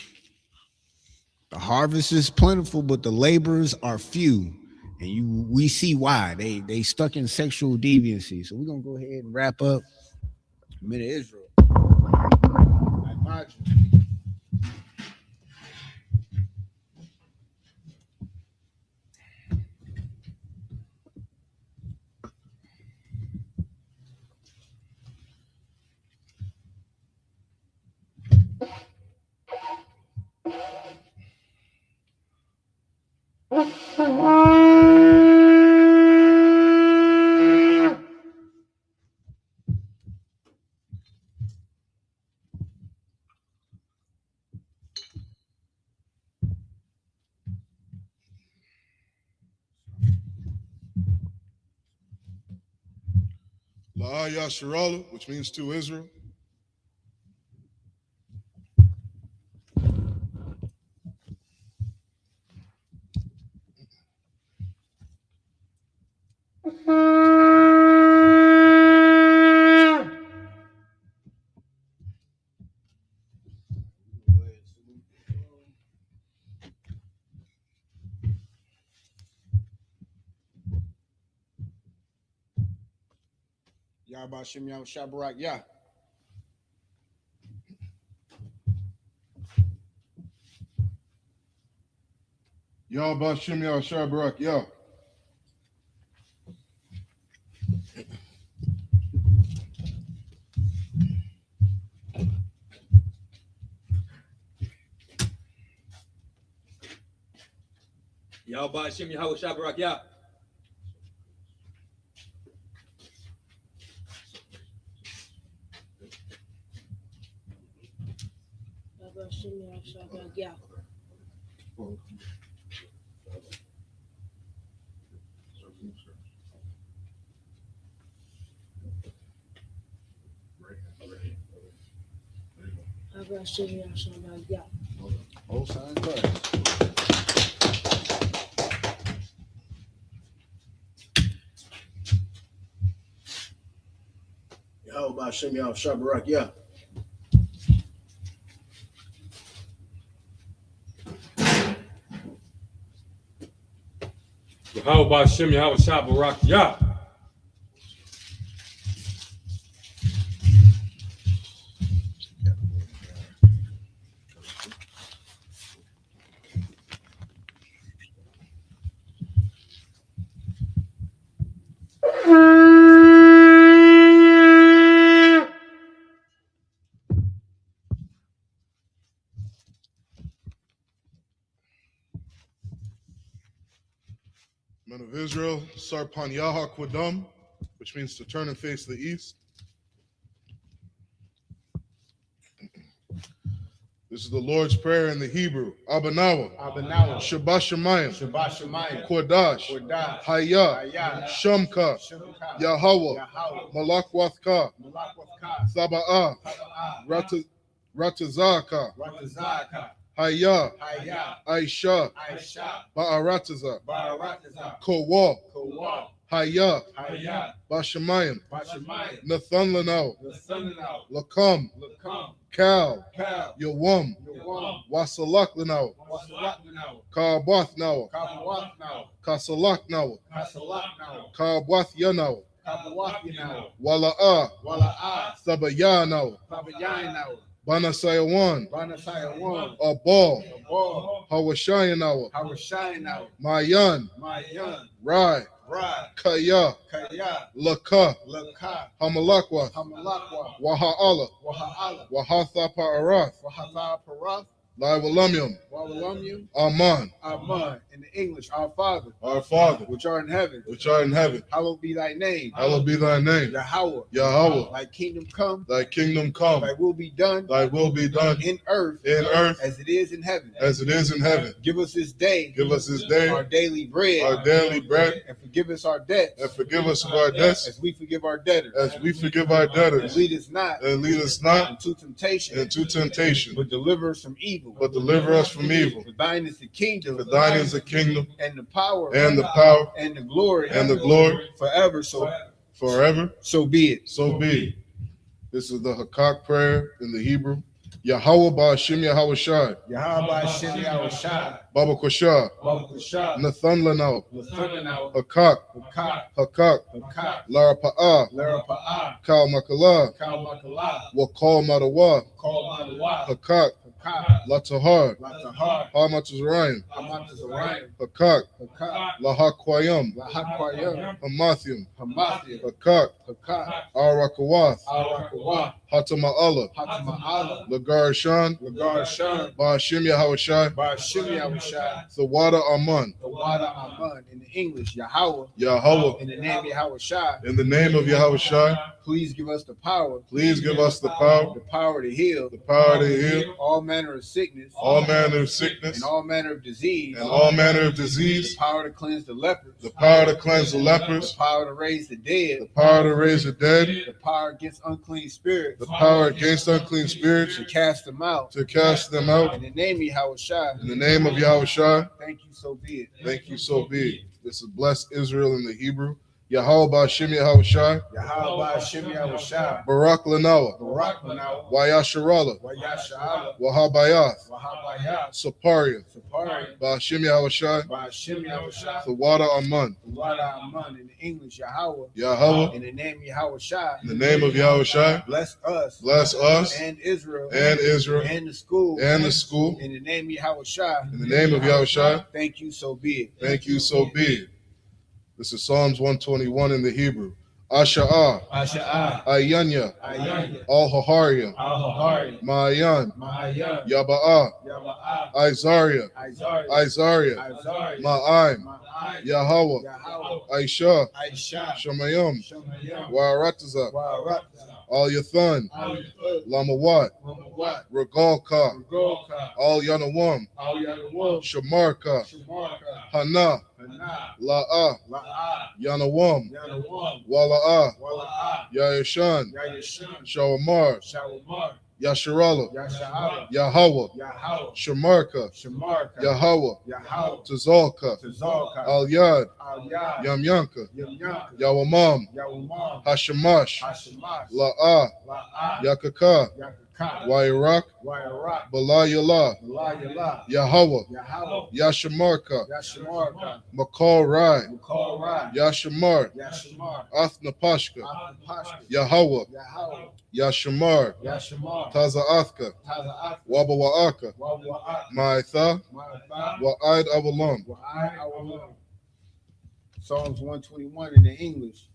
I: the harvest is plentiful, but the laborers are few. And we see why. They stuck in sexual deviancy. So we're going to go ahead and wrap up a minute of Israel. I imagine.
F: La Yasharala, which means to Israel.
I: Yahba Shem Yahweh Shabarak Yah.
F: Yahba Shem Yahweh Shabarak Yah.
J: Yahweh Shem Yahweh Shabarak Yah.
K: Yeah.
I: Whole sign Christ. Yahweh Shem Yahweh Shabarak Yah.
J: Yahweh Shem Yahweh Shabarak Yah.
F: Men of Israel, Sarpan Yaha Kwadam, which means to turn and face the east. This is the Lord's Prayer in the Hebrew. Abanawa.
I: Abanawa.
F: Shabbat Shemayim.
I: Shabbat Shemayim.
F: Kodash.
I: Kodash.
F: Hayah.
I: Hayah.
F: Shamka.
I: Shemka.
F: Yahweh.
I: Yahweh.
F: Malakwathka.
I: Malakwaka.
F: Saba'ah.
I: Saba'ah.
F: Ratazaka.
I: Ratazaka.
F: Hayah.
I: Hayah.
F: Aisha.
I: Aisha.
F: Ba'arataza.
I: Barataza.
F: Kowa.
I: Kowa.
F: Hayah.
I: Hayah.
F: Bashamayim.
I: Bashamayim.
F: Nathan Lanao.
I: The son of
F: Lakam.
I: Lakam.
F: Cal.
I: Cal.
F: Yawam.
I: Yawam.
F: Wasalak Lanao.
I: Wasalak now.
F: Kaabath Nawa.
I: Kabawath now.
F: Kasalak Nawa.
I: Kasalak now.
F: Kaabath Yanawa. Wala'a,
G: Wala'a,
F: Sabayano,
G: Sabayanawa,
F: Banasayawan,
G: Banasayawan,
F: Abal,
G: Abal,
F: Hawashayanawa,
G: Hawashayanawa,
F: Mayan,
G: Mayan,
F: Rai,
G: Ra,
F: Kaya,
G: Kaya,
F: Laka,
G: Laka,
F: Hamalakwa,
G: Hamalakwa,
F: Waha'ala,
G: Waha'ala,
F: Wahatha Pa'arath,
G: Wahatha Parath,
F: Laiwalumium,
G: Wawalumium,
F: Aman,
G: Aman. In the English, our Father,
F: our Father,
G: which art in heaven,
F: which art in heaven,
G: hallowed be thy name.
F: hallowed be thy name.
G: Yahweh,
F: Yahweh,
G: thy kingdom come,
F: thy kingdom come,
G: thy will be done
F: thy will be done
G: in earth
F: as
G: it is in heaven.
F: in heaven.
G: Give us this day
F: Give us this day
G: our daily bread,
F: our daily bread,
G: and forgive us our debts,
F: and forgive us of our debts,
G: as we forgive our debtors.
F: as we forgive our debtors.
G: And lead us not into temptation, but deliver us from evil.
F: but deliver us from evil.
G: For thine is the kingdom,
F: For thine is the kingdom,
G: and the power,
F: and the power,
G: and the glory, forever.
F: forever.
G: So be it.
F: So be it. This is the Hakak prayer in the Hebrew. Yahweh Ba'ashim Yahweh Shai,
G: Yahweh Hashem Yahweh Shai,
F: Baba Koshah,
G: Baruch Shah,
F: Nathan Lanao,
G: Nathanael,
F: Hakak,
G: Hakak,
F: Hakak,
G: Hakak,
F: Lara Pa'ah,
G: Lara Pa'ah,
F: Kal Makala,
G: Kal Makalah,
F: Wakal Madawa,
G: Kal Madawa,
F: Hakak,
G: Hakak,
F: Latahar,
G: Latahar,
F: Hamatuzrayim,
G: Hamatazarayim,
F: Hakak,
G: Hakak,
F: Lahakwayam,
G: Lahakwayam,
F: Hamathium,
G: Hamathia,
F: Hakak,
G: Hakak,
F: Arakawath,
G: Arakawah,
F: Hatama'ala,
G: Hatama'ala,
F: Lagarshan,
G: Lagar Shan,
F: Ba'ashim Yahweh Shai,
G: Ba'ashim Yahweh Shai,
F: Thawada Aman,
G: the water Aman. In the English, Yahweh,
F: Yahweh,
G: in the name of Yahweh Shai,
F: in the name of Yahweh Shai,
G: please give us the power,
F: please give us the
G: power to heal,
F: power to heal
G: all manner of sickness,
F: all manner of sickness,
G: and all manner of disease,
F: and all manner of
G: the
F: disease,
G: power to cleanse the lepers,
F: the power to cleanse the
G: the
F: lepers,
G: power to raise the dead,
F: the power to raise the dead,
G: the power against unclean spirits,
F: the power against unclean spirits,
G: to cast them out.
F: to cast them out.
G: In the name of Yahweh Shai,
F: In the name of Yahweh Shai,
G: thank you, so be it.
F: thank you, so be it. This is bless Israel in the Hebrew. Yahweh Ba'ashim Yahweh Shai,
G: Yahweh Hashem Yahweh Shai,
F: Barak Lanawa,
G: Barak Manaw,
F: Wayasharala,
G: Wayasha'ala,
F: Wahabayath,
G: Wahabayah,
F: Saparia,
G: Sapari,
F: Ba'ashim Yahweh Shai,
G: Ba'ashim Yahweh Shai,
F: Thawada Aman,
G: Wada Aman. In the English, Yahweh,
F: Yahweh,
G: in the name of Yahweh Shai,
F: in the name of Yahweh Shai,
G: bless us
F: and
G: Israel
F: and
G: the school
F: and the school.
G: in the name of Yahweh Shai.
F: In the name of Yahweh Shai,
G: Thank you, so be it.
F: thank you, so be it. This is Psalms 121 in the Hebrew. Asha'ah,
G: Asha'ah,
F: Ayanya,
G: Ayanya,
F: Al-Haharia,
G: Al-Hahari,
F: Ma'ayan,
G: Ma'ayan,
F: Yaba'ah,
G: Yaba'ah,
F: Izaria,
G: Isaiah,
F: Izaria,
G: Isaiah,
F: Ma'aim,
G: Ma'ai,
F: Yahweh,
G: Yahweh,
F: Aisha,
G: Aisha,
F: Shamayim,
G: Shamayam,
F: Wa'arataza,
G: Wa'arat,
F: Al-Yathan,
G: Al-Yud,
F: Lamawat,
G: Mamawat,
F: Regalka,
G: Golka,
F: Al-Yanawam,
G: Al-Yadawam,
F: Shamarka,
G: Shamarka,
F: Hana,
G: Hana,
F: La'ah,
G: La'ah,
F: Yanawam,
G: Yanawam,
F: Wala'ah,
G: Wala'ah,
F: Ya'ishan,
G: Yayashan,
F: Shawamar,
G: Shawamar,
F: Yasharala,
G: Yasha'ala,
F: Yahweh,
G: Yahweh,
F: Shamarka,
G: Shamarka,
F: Yahweh,
G: Yahweh,
F: Tazalka,
G: Tazalka,
F: Al-Yad,
G: Al-Yad,
F: Yamyanka,
G: Yamyanka,
F: Yawamam,
G: Yawamam,
F: Hashamash,
G: Hashemash,
F: La'ah,
G: La'ah,
F: Yakaka,
G: Yakaka,
F: Wairak,
G: Wairak,
F: Balayala,
G: Malayala,
F: Yahweh,
G: Yahweh,
F: Yashamarka,
G: Yashamarka,
F: Makal Rai,
G: Mukal Rai,
F: Yashamar,
G: Yashamar,
F: Athnapashka,
G: Apapashka,
F: Yahweh,
G: Yahweh,
F: Yashamar,
G: Yashamar,
F: Taza'athka,
G: Taza'at,
F: Wabawa'aka,
G: Wawa'at,
F: Ma'itha,
G: Ma'atha,
F: Wa'id Avalam.
G: Wa'ai Awalam. Psalms 121 in the English.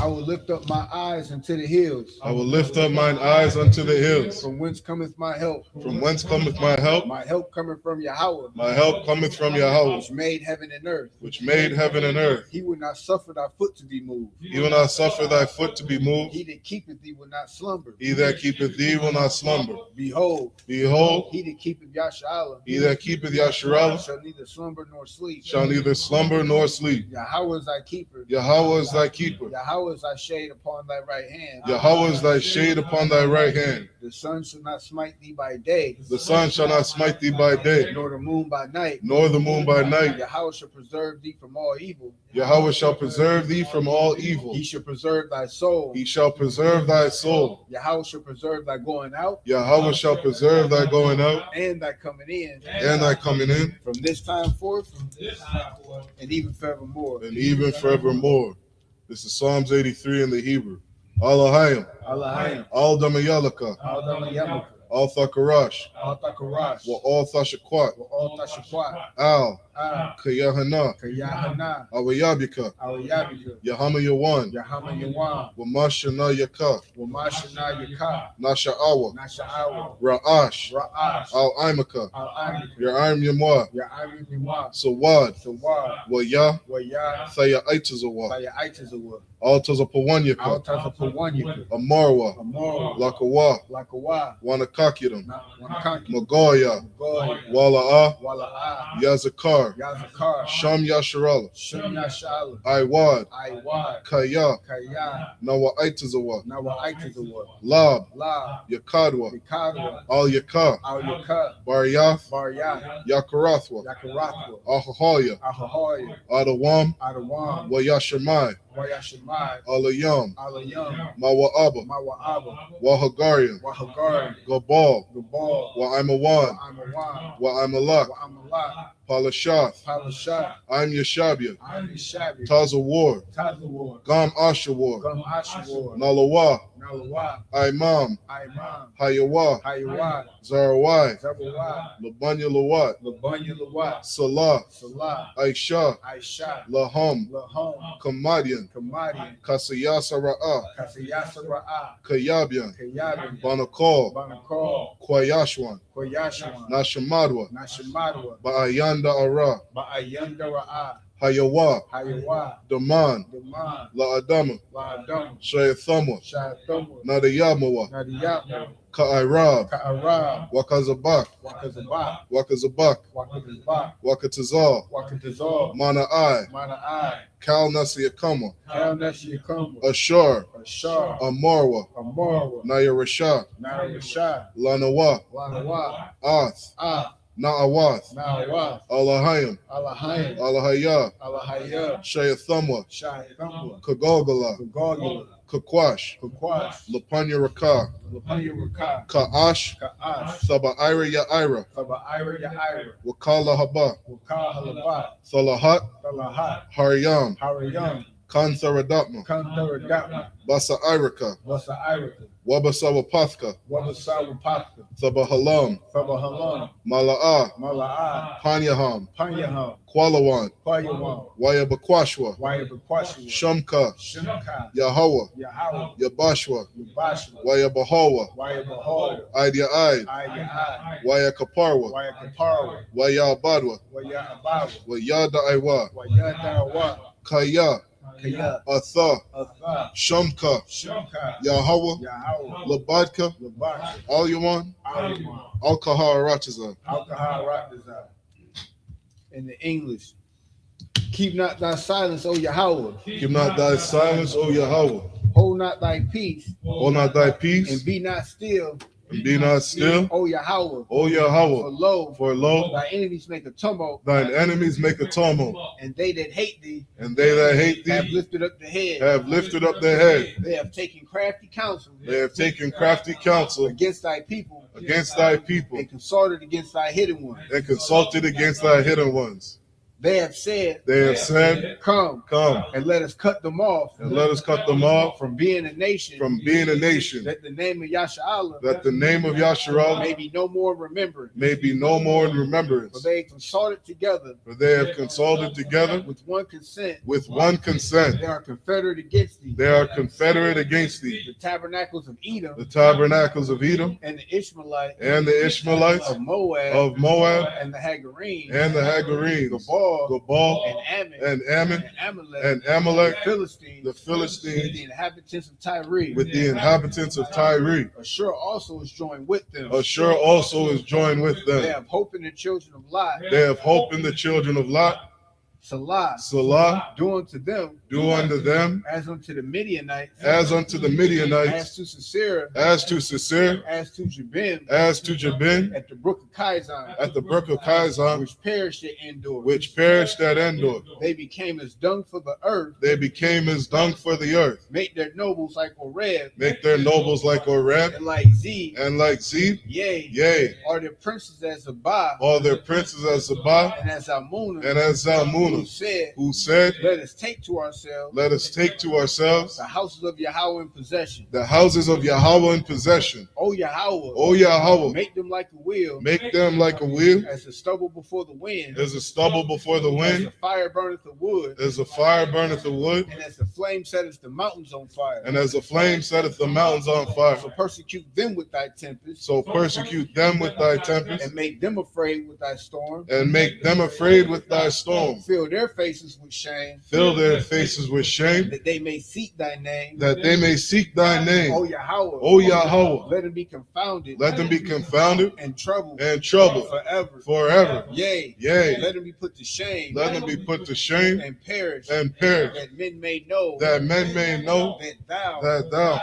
G: I will lift up my eyes unto the hills.
F: I will lift up mine eyes unto the hills.
G: From whence cometh my help?
F: From whence cometh my help?
G: My help cometh from Yahweh.
F: My help cometh from Yahweh,
G: Which made heaven and earth.
F: which made heaven and earth.
G: He will not suffer thy foot to be moved.
F: He will not suffer thy foot to be moved.
G: He that keepeth thee will not slumber.
F: He that keepeth thee will not slumber.
G: Behold,
F: Behold,
G: he that keepeth Yasharala
F: he that keepeth Yasharala
G: shall neither slumber nor sleep.
F: shall neither slumber nor sleep.
G: Yahweh is thy keeper.
F: Yahweh is thy keeper.
G: Yahweh is thy shade upon thy right hand.
F: Yahweh is thy shade upon thy right hand.
G: The sun shall not smite thee by day,
F: The sun shall not smite thee by day,
G: nor the moon by night.
F: nor the moon by night.
G: Yahweh shall preserve thee from all evil.
F: Yahweh shall preserve thee from all evil.
G: He shall preserve thy soul.
F: He shall preserve thy soul.
G: Yahweh shall preserve thy going out
F: Yahweh shall preserve thy going out
G: and thy coming in
F: and thy coming in,
G: from this time forth and even forevermore.
F: and even forevermore. This is Psalms 83 in the Hebrew. Alahayim.
G: Alahayim.
F: Al Damayalaka.
G: Al Damayalaka.
F: Al Thakarash.
G: Al Takarash.
F: Wa Al Thashakwat.
G: Wa Al Tashakwat.
F: Al.
G: Al
F: Kayahana.
G: Kayahana.
F: Awayabika.
G: Awayabika.
F: Yahama Yawan.
G: Yahama Yawan.
F: Wa Mashana Yaka.
G: Wa Mashana Yaka.
F: Nasha'awa.
G: Nasha'awa.
F: Ra'ash.
G: Ra'ash.
F: Al Imaka.
G: Al Amika.
F: Ya'im Yamwa.
G: Ya'im Yawan.
F: Sawad.
G: Sawad.
F: Wa Ya.
G: Wa Ya.
F: Thaya Aitazawa.
G: Saya Aitazawa.
F: Al Tazapawanyaka.
G: Al Tasapawanyaka.
F: Amarwa.
G: Amora.
F: Lakawa.
G: Lakawa.
F: Wanakakiram.
G: Wanakaki.
F: Magoya.
G: Goya.
F: Wala'a.
G: Wala'a.
F: Yazakar.
G: Yazakar.
F: Sham Yasharala.
G: Shum Yashala.
F: Iwad.
G: Iwad.
F: Kaya.
G: Kaya.
F: Nawa Aitazawa.
G: Nawa Aitazawa.
F: Lab.
G: La.
F: Yakadwa.
G: Mikadwa.
F: Al Yaka.
G: Al Yaka.
F: Baryath.
G: Barya.
F: Yakarathwa.
G: Yakarathwa.
F: Ahahaya.
G: Ahoya.
F: Adawam.
G: Adawam.
F: Wayashamai.
G: Wayashimai.
F: Alayam.
G: Alayam.
F: Mawa'aba.
G: Mawa'aba.
F: Wahagarian.
G: Wahagari.
F: Gabal.
G: Gabal.
F: Wa'amawan.
G: Amawan.
F: Wa'amalak.
G: Wa'amalak.
F: Palashath.
G: Palashat.
F: I'm Yeshabia.
G: I'm Yeshabia.
F: Tazawar.
G: Tazawar.
F: Gam Ashawar.
G: Gum Ashawar.
F: Nalawa.
G: Nalawa.
F: Imam.
G: Imam.
F: Hayawa.
G: Hayawa.
F: Zarawai.
G: Zabawai.
F: Labanya Lawat.
G: Labanya Lawat.
F: Salah.
G: Salah.
F: Aisha.
G: Aisha.
F: Laham.
G: Lahom.
F: Kamadian.
G: Kamadian.
F: Kasayasa Ra'a.
G: Kasayasa Ra'a.
F: Kayabian.
G: Kayabian.
F: Banakal.
G: Banakal.
F: Kwayashwan.
G: Koyashwan.
F: Nashamadwa.
G: Nashamadwa.
F: Ba'ayanda Ara.
G: Ba'ayanda Ra'a.
F: Hayawa.
G: Hayawa.
F: Daman.
G: Daman.
F: La'adama.
G: La'adam.
F: Shayathamwa.
G: Shayathamwa.
F: Nadayamawa.
G: Nadiyatma.
F: Ka'irab.
G: Ka'arab.
F: Wakazabak.
G: Wakazabak.
F: Wakazabak.
G: Wakazabak.
F: Wakatazal.
G: Wakatazal.
F: Mana'ai.
G: Mana'ai.
F: Kal Nasiyakama.
G: Kal Nashiyakama.
F: Ashar.
G: Ashar.
F: Amarwa.
G: Amarwa.
F: Nayarashah.
G: Narashah.
F: Lanawa.
G: Lanawa.
F: Ath.
G: Ah.
F: Na'awath.
G: Nawath.
F: Alahayim.
G: Alahayim.
F: Alahaya.
G: Alahaya.
F: Shayathamwa.
G: Shayathamwa.
F: Kagogala.
G: Kagogala.
F: Kakwash.
G: Kakwash.
F: Lapanya Raka.
G: Lapanya Raka.
F: Ka'ash.
G: Ka'ash.
F: Saba'ira Ya'ira.
G: Saba'ira Ya'ira.
F: Wakala Haba.
G: Wakal Halabat.
F: Thalahat.
G: Salahat.
F: Haryam.
G: Harayam.
F: Kantharadapma.
G: Kantaradapma.
F: Basa Irika.
G: Wasa Irika.
F: Wabasawapathka.
G: Wabasawa Patka.
F: Thabahalam.
G: Sabahalam.
F: Mala'a.
G: Mala'a.
F: Panyaham.
G: Panyaham.
F: Qualawan.
G: Kwayawan.
F: Wayabakwashwa.
G: Wayabakwashwa.
F: Shamka.
G: Shimka.
F: Yahawa.
G: Yahawah.
F: Yabashwa.
G: Yabashwa.
F: Wayabahawa.
G: Wayabahawa.
F: Idya-Id.
G: Ayai.
F: Wayakaparwa.
G: Wayakaparwa.
F: Wayabadwa.
G: Wayabawa.
F: Wayada'aiwa.
G: Wayadawa.
F: Kaya.
G: Kaya.
F: Atha.
G: Atha.
F: Shamka.
G: Shimka.
F: Yahawa.
G: Yahawah.
F: Labadka.
G: Labaka.
F: Alyawan.
G: Ayman.
F: Alkahar Rataza.
G: Alcohol rock design. In the English. Keep not thy silence, O Yahweh.
F: Give not thy silence, O Yahweh.
G: Hold not thy peace.
F: Hold not thy peace.
G: And be not still.
F: And be not still,
G: O Yahweh.
F: O
G: For
F: Yahweh.
G: lo,
F: For lo,
G: thy enemies make a tumult,
F: thine enemies make a tumult,
G: and they that hate thee
F: and they that hate
G: have
F: thee
G: lifted up the head.
F: have lifted up their head.
G: They have taken crafty counsel
F: They have taken crafty counsel
G: against thy people,
F: against thy people,
G: and consulted against thy hidden ones.
F: and consulted against thy hidden ones.
G: They have said,
F: They have said,
G: Come,
F: come,
G: and let us cut them off
F: and let us cut them off
G: from being a nation,
F: from being a nation,
G: that the name of Yasha'Allah
F: that the name of Yasharal
G: may be no more remembered.
F: may be no more in
G: For
F: remembrance.
G: they consulted together
F: For they have consulted together
G: with one consent.
F: with one consent.
G: They are confederate against thee.
F: They are confederate against thee.
G: The tabernacles of Edom
F: The tabernacles of Edom
G: and the Ishmaelites
F: and the Ishmaelites
G: of Moab
F: of Moab
G: and the Hagarenes
F: and the Hagarenes,
G: Gabal
F: Gabal
G: and Ammon
F: and Ammon
G: and Amalek
F: and Amalek,
G: the Philistines
F: the
G: with
F: Philistines,
G: the inhabitants of Tyre.
F: with the inhabitants of Tyre.
G: Ashur also is joined with them.
F: Ashur also is joined with
G: They
F: them.
G: have hope in the children of Lot.
F: They have hope in the children of Lot.
G: Salah,
F: Salah,
G: do unto them
F: do unto them
G: as unto the Midianites,
F: as unto the
G: as
F: Midianites,
G: to Sisera,
F: as to Sisera,
G: as to Jabin,
F: as to Jabin,
G: at the brook of Kizon,
F: at the brook of Kizon,
G: which perished at Endor.
F: which perished at Endor.
G: They became as dung for the earth,
F: They became as dung for the earth.
G: make their nobles like Oreb,
F: Make their nobles like Oreb
G: and like Zeb,
F: and like Zeb.
G: yea,
F: Yea,
G: are their princes as Zabah,
F: all their princes as Zabah
G: and as Almunah,
F: and as Zalmunna. Araunah, who said,
I: let us take to ourselves
F: the
I: houses of Yahweh in possession.
F: the houses of Yahweh in possession.
I: O Yahweh,
F: O Yahweh,
I: make them like a wheel,
F: as
I: a stubble before the wind,
F: as a stubble before the
I: as
F: wind,
I: a fire burneth the wood,
F: as a fire burneth the wood,
I: and as the flame setteth the mountains on fire.
F: and as a flame setteth the mountains on fire.
I: So persecute them with thy tempest,
F: So persecute them with thy tempest,
I: and make them afraid with thy storm.
F: and make them afraid with thy storm.
I: Fill their faces with shame,
F: Fill their faces with shame,
I: that they may seek thy name.
F: that they may seek thy name.
I: O Yahweh,
F: O Yahweh,
I: let them be confounded,
F: let them be confounded
I: and troubled
F: and troubled
I: forever.
F: forever.
I: Yea,
F: Yea,
I: let them be put to shame,
F: let them be put to shame
I: and perish,
F: and perish,
I: that men may know
F: that men may know
I: that thou,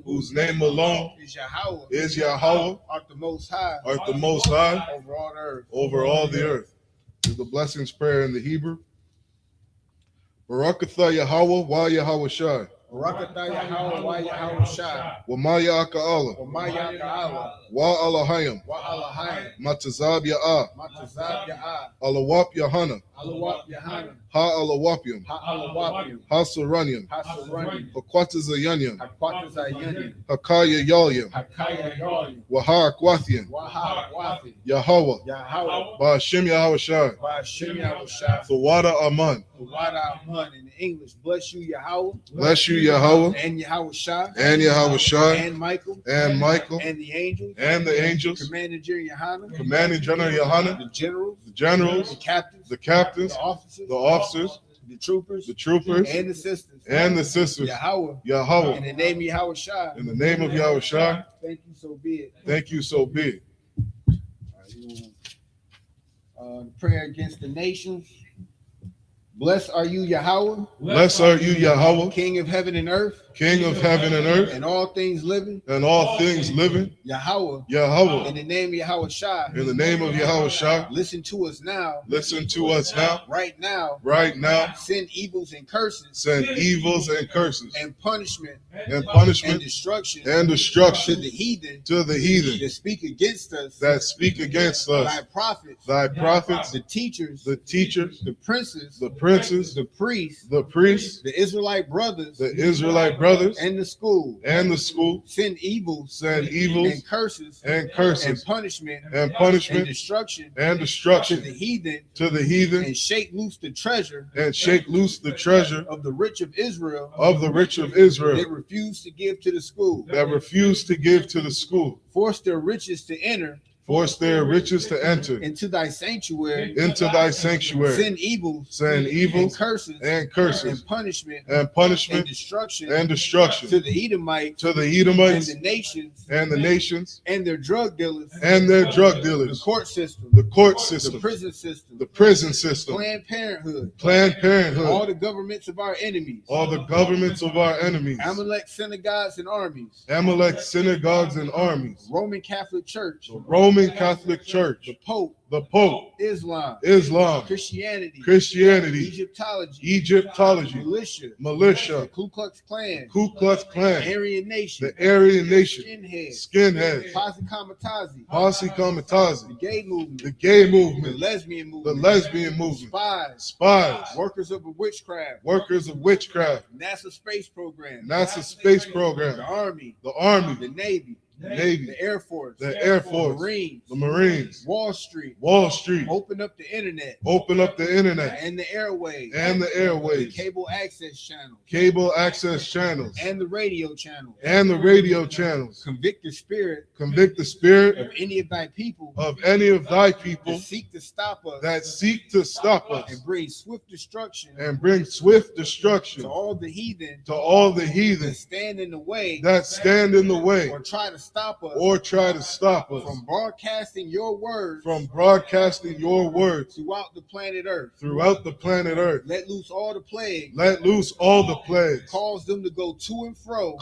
F: whose name alone
I: is Yahweh,
F: art
I: the Most High,
F: over all the earth.
I: over all the earth.
F: Is the blessings prayer in the Hebrew. Barakatha Yahweh wa Yahweh Shai.
I: Barakatha Yahweh wa Yahweh Shai.
F: Wa ma ya'aka Allah.
I: Wa ma ya'aka Allah.
F: Wa Allahayim.
I: Wa Allahayim.
F: Matazab Ya'ah.
I: Matazab Ya'ah.
F: Alawap Yahana.
I: Alawap Yahana.
F: Ha Alawapyam.
I: Ha Alawapyam.
F: Ha Saranyam.
I: Ha Saranyam.
F: Hakwatazayanyam.
I: Hakwatazayanyam.
F: Hakaya Yalyam.
I: Hakaya Yalyam.
F: Wa Ha Akwathian.
I: Wa Ha Akwathian.
F: Yahweh.
I: Yahweh.
F: Ba Hashem Yahweh Shai.
I: Ba Hashem Yahweh Shai.
F: Thawada Aman.
I: Thawada Aman. In English, bless you Yahweh.
F: Bless you Yahweh.
I: And Yahweh Shai.
F: And Yahweh Shai.
I: And Michael.
F: And Michael.
I: And the angels.
F: And the angels.
I: Commanding General Yohana.
F: Commanding General Yohana.
I: The generals.
F: The generals.
I: The captains.
F: The captains.
I: The officers.
F: The officers.
I: The troopers.
F: The troopers.
I: And the sisters.
F: And the sisters.
I: Yahweh.
F: Yahweh.
I: In the name of Yahweh Shai.
F: In the name of Yahweh Shai.
I: Thank you, so be it.
F: Thank you, so be it.
I: Prayer against the nations. Blessed are you, Yahweh.
F: Blessed are you, Yahweh.
I: King of heaven and earth.
F: King of heaven and earth.
I: And all things living.
F: And all things living.
I: Yahweh.
F: Yahweh.
I: In the name of Yahweh Shai.
F: In the name of Yahweh Shai.
I: Listen to us now.
F: Listen to us now.
I: Right now.
F: Right now.
I: Send evils and curses.
F: Send evils and curses.
I: And punishment.
F: And punishment.
I: And destruction.
F: And destruction.
I: To the heathen.
F: To the heathen.
I: That speak against us.
F: That speak against us.
I: Thy prophets.
F: Thy prophets.
I: The teachers.
F: The teachers.
I: The princes.
F: The princes.
I: The priests.
F: The priests.
I: The Israelite brothers.
F: The Israelite brothers.
I: And the school.
F: And the school.
I: Send evils.
F: Send evils.
I: And curses.
F: And curses.
I: And punishment.
F: And punishment.
I: And destruction.
F: And destruction.
I: To the heathen.
F: To the heathen.
I: And shake loose the treasure.
F: And shake loose the treasure.
I: Of the rich of Israel.
F: Of the rich of Israel.
I: That refuse to give to the school.
F: That refuse to give to the school.
I: Force their riches to enter.
F: Force their riches to enter
I: into thy sanctuary.
F: Into thy sanctuary.
I: Send evils.
F: Send evils.
I: And curses.
F: And curses.
I: And punishment.
F: And punishment.
I: And destruction.
F: And destruction.
I: To the Edomites.
F: To the Edomites.
I: And the nations.
F: And the nations.
I: And their drug dealers.
F: And their drug dealers.
I: The court system.
F: The court system.
I: The prison system.
F: The prison system.
I: Planned Parenthood.
F: Planned Parenthood.
I: All the governments of our enemies.
F: All the governments of our enemies.
I: Amalek synagogues and armies.
F: Amalek synagogues and armies.
I: Roman Catholic Church.
F: The Roman Catholic Church.
I: The Pope.
F: The Pope.
I: Islam. Christianity.
F: Egyptology. Militia.
I: The Ku Klux Klan. Aryan Nation.
F: The Aryan Nation.
I: Skinheads.
F: Posse Comitazi.
I: The gay movement.
F: The
I: lesbian movement.
F: The lesbian movement.
I: Spies. Workers of witchcraft. NASA space program. The Army. The Navy. The Air Force.
F: The Marines.
I: Wall Street. Open up the internet. And the airwaves. The cable access channels. And the radio channels. Convict the spirit. Of any of thy people. That seek to stop us. And bring swift destruction.
F: To
I: all the heathen.
F: That
I: stand in the way. Or try to stop us from broadcasting your words throughout the planet Earth. Let loose all the plagues. Cause them to go to and fro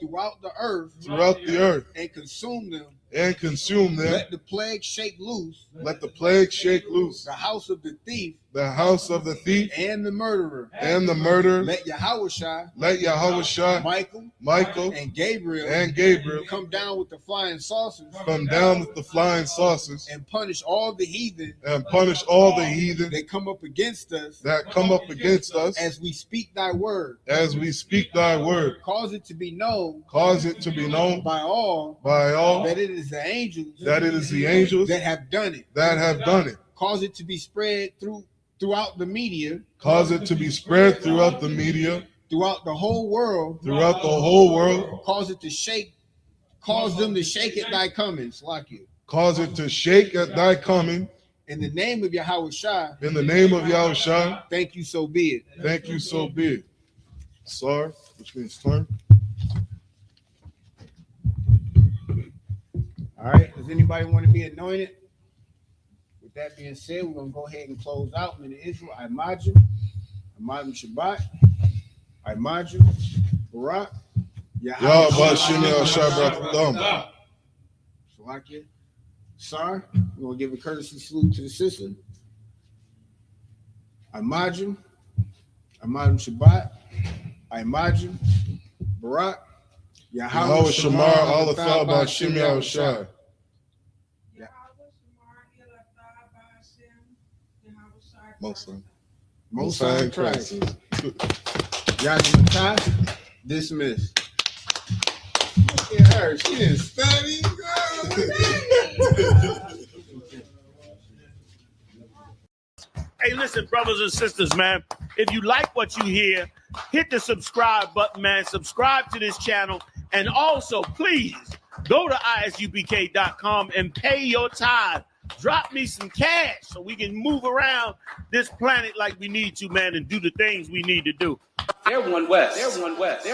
F: throughout the earth.
I: and consume them
F: and consume them.
I: Let the plague shake loose.
F: Let the plague shake loose.
I: The house of the thief.
F: The house of the thief
I: And the murderer.
F: and the murderer.
I: Let Yahushua.
F: Let Yahushua,
I: Michael.
F: and
I: Gabriel come down with the flying saucers.
F: Come down with the flying saucers.
I: And punish all the heathen.
F: That
I: come up against us.
F: As
I: we speak thy word.
F: Cause
I: it to be known.
F: By all.
I: That it is the angels.
F: That
I: have done it. Cause it to be spread throughout the media.
F: Throughout
I: the whole world. Cause it to shake. Cause them to shake at thy coming.
F: Cause it to shake at thy coming.
I: In the name of Yahushua.
F: Thank you, so be it. Sar, which means turn.
I: All right. Does anybody want to be anointed? With that being said, we're going to go ahead and close out. Min Israel, Imagine Shabbat, Imagine Barak,
F: Yahweh Shemel Shabbat.
I: Salakia. Sar, we're going to give a courtesy salute to the sister. Imagine Shabbat, Imagine Barak,
F: Yahweh Shamar Alatha B'Shem Yahushai.
I: Most High in Christ. Yahweh dismissed. Look at her. She didn't study.
D: Hey, listen, brothers and sisters, man. If you like what you hear, hit the subscribe button, man. Subscribe to this channel. And also, please, go to ISUPK.com and pay your tithe. Drop me some cash so we can move around this planet like we need to, man, and do the things we need to do.
K: They're one West.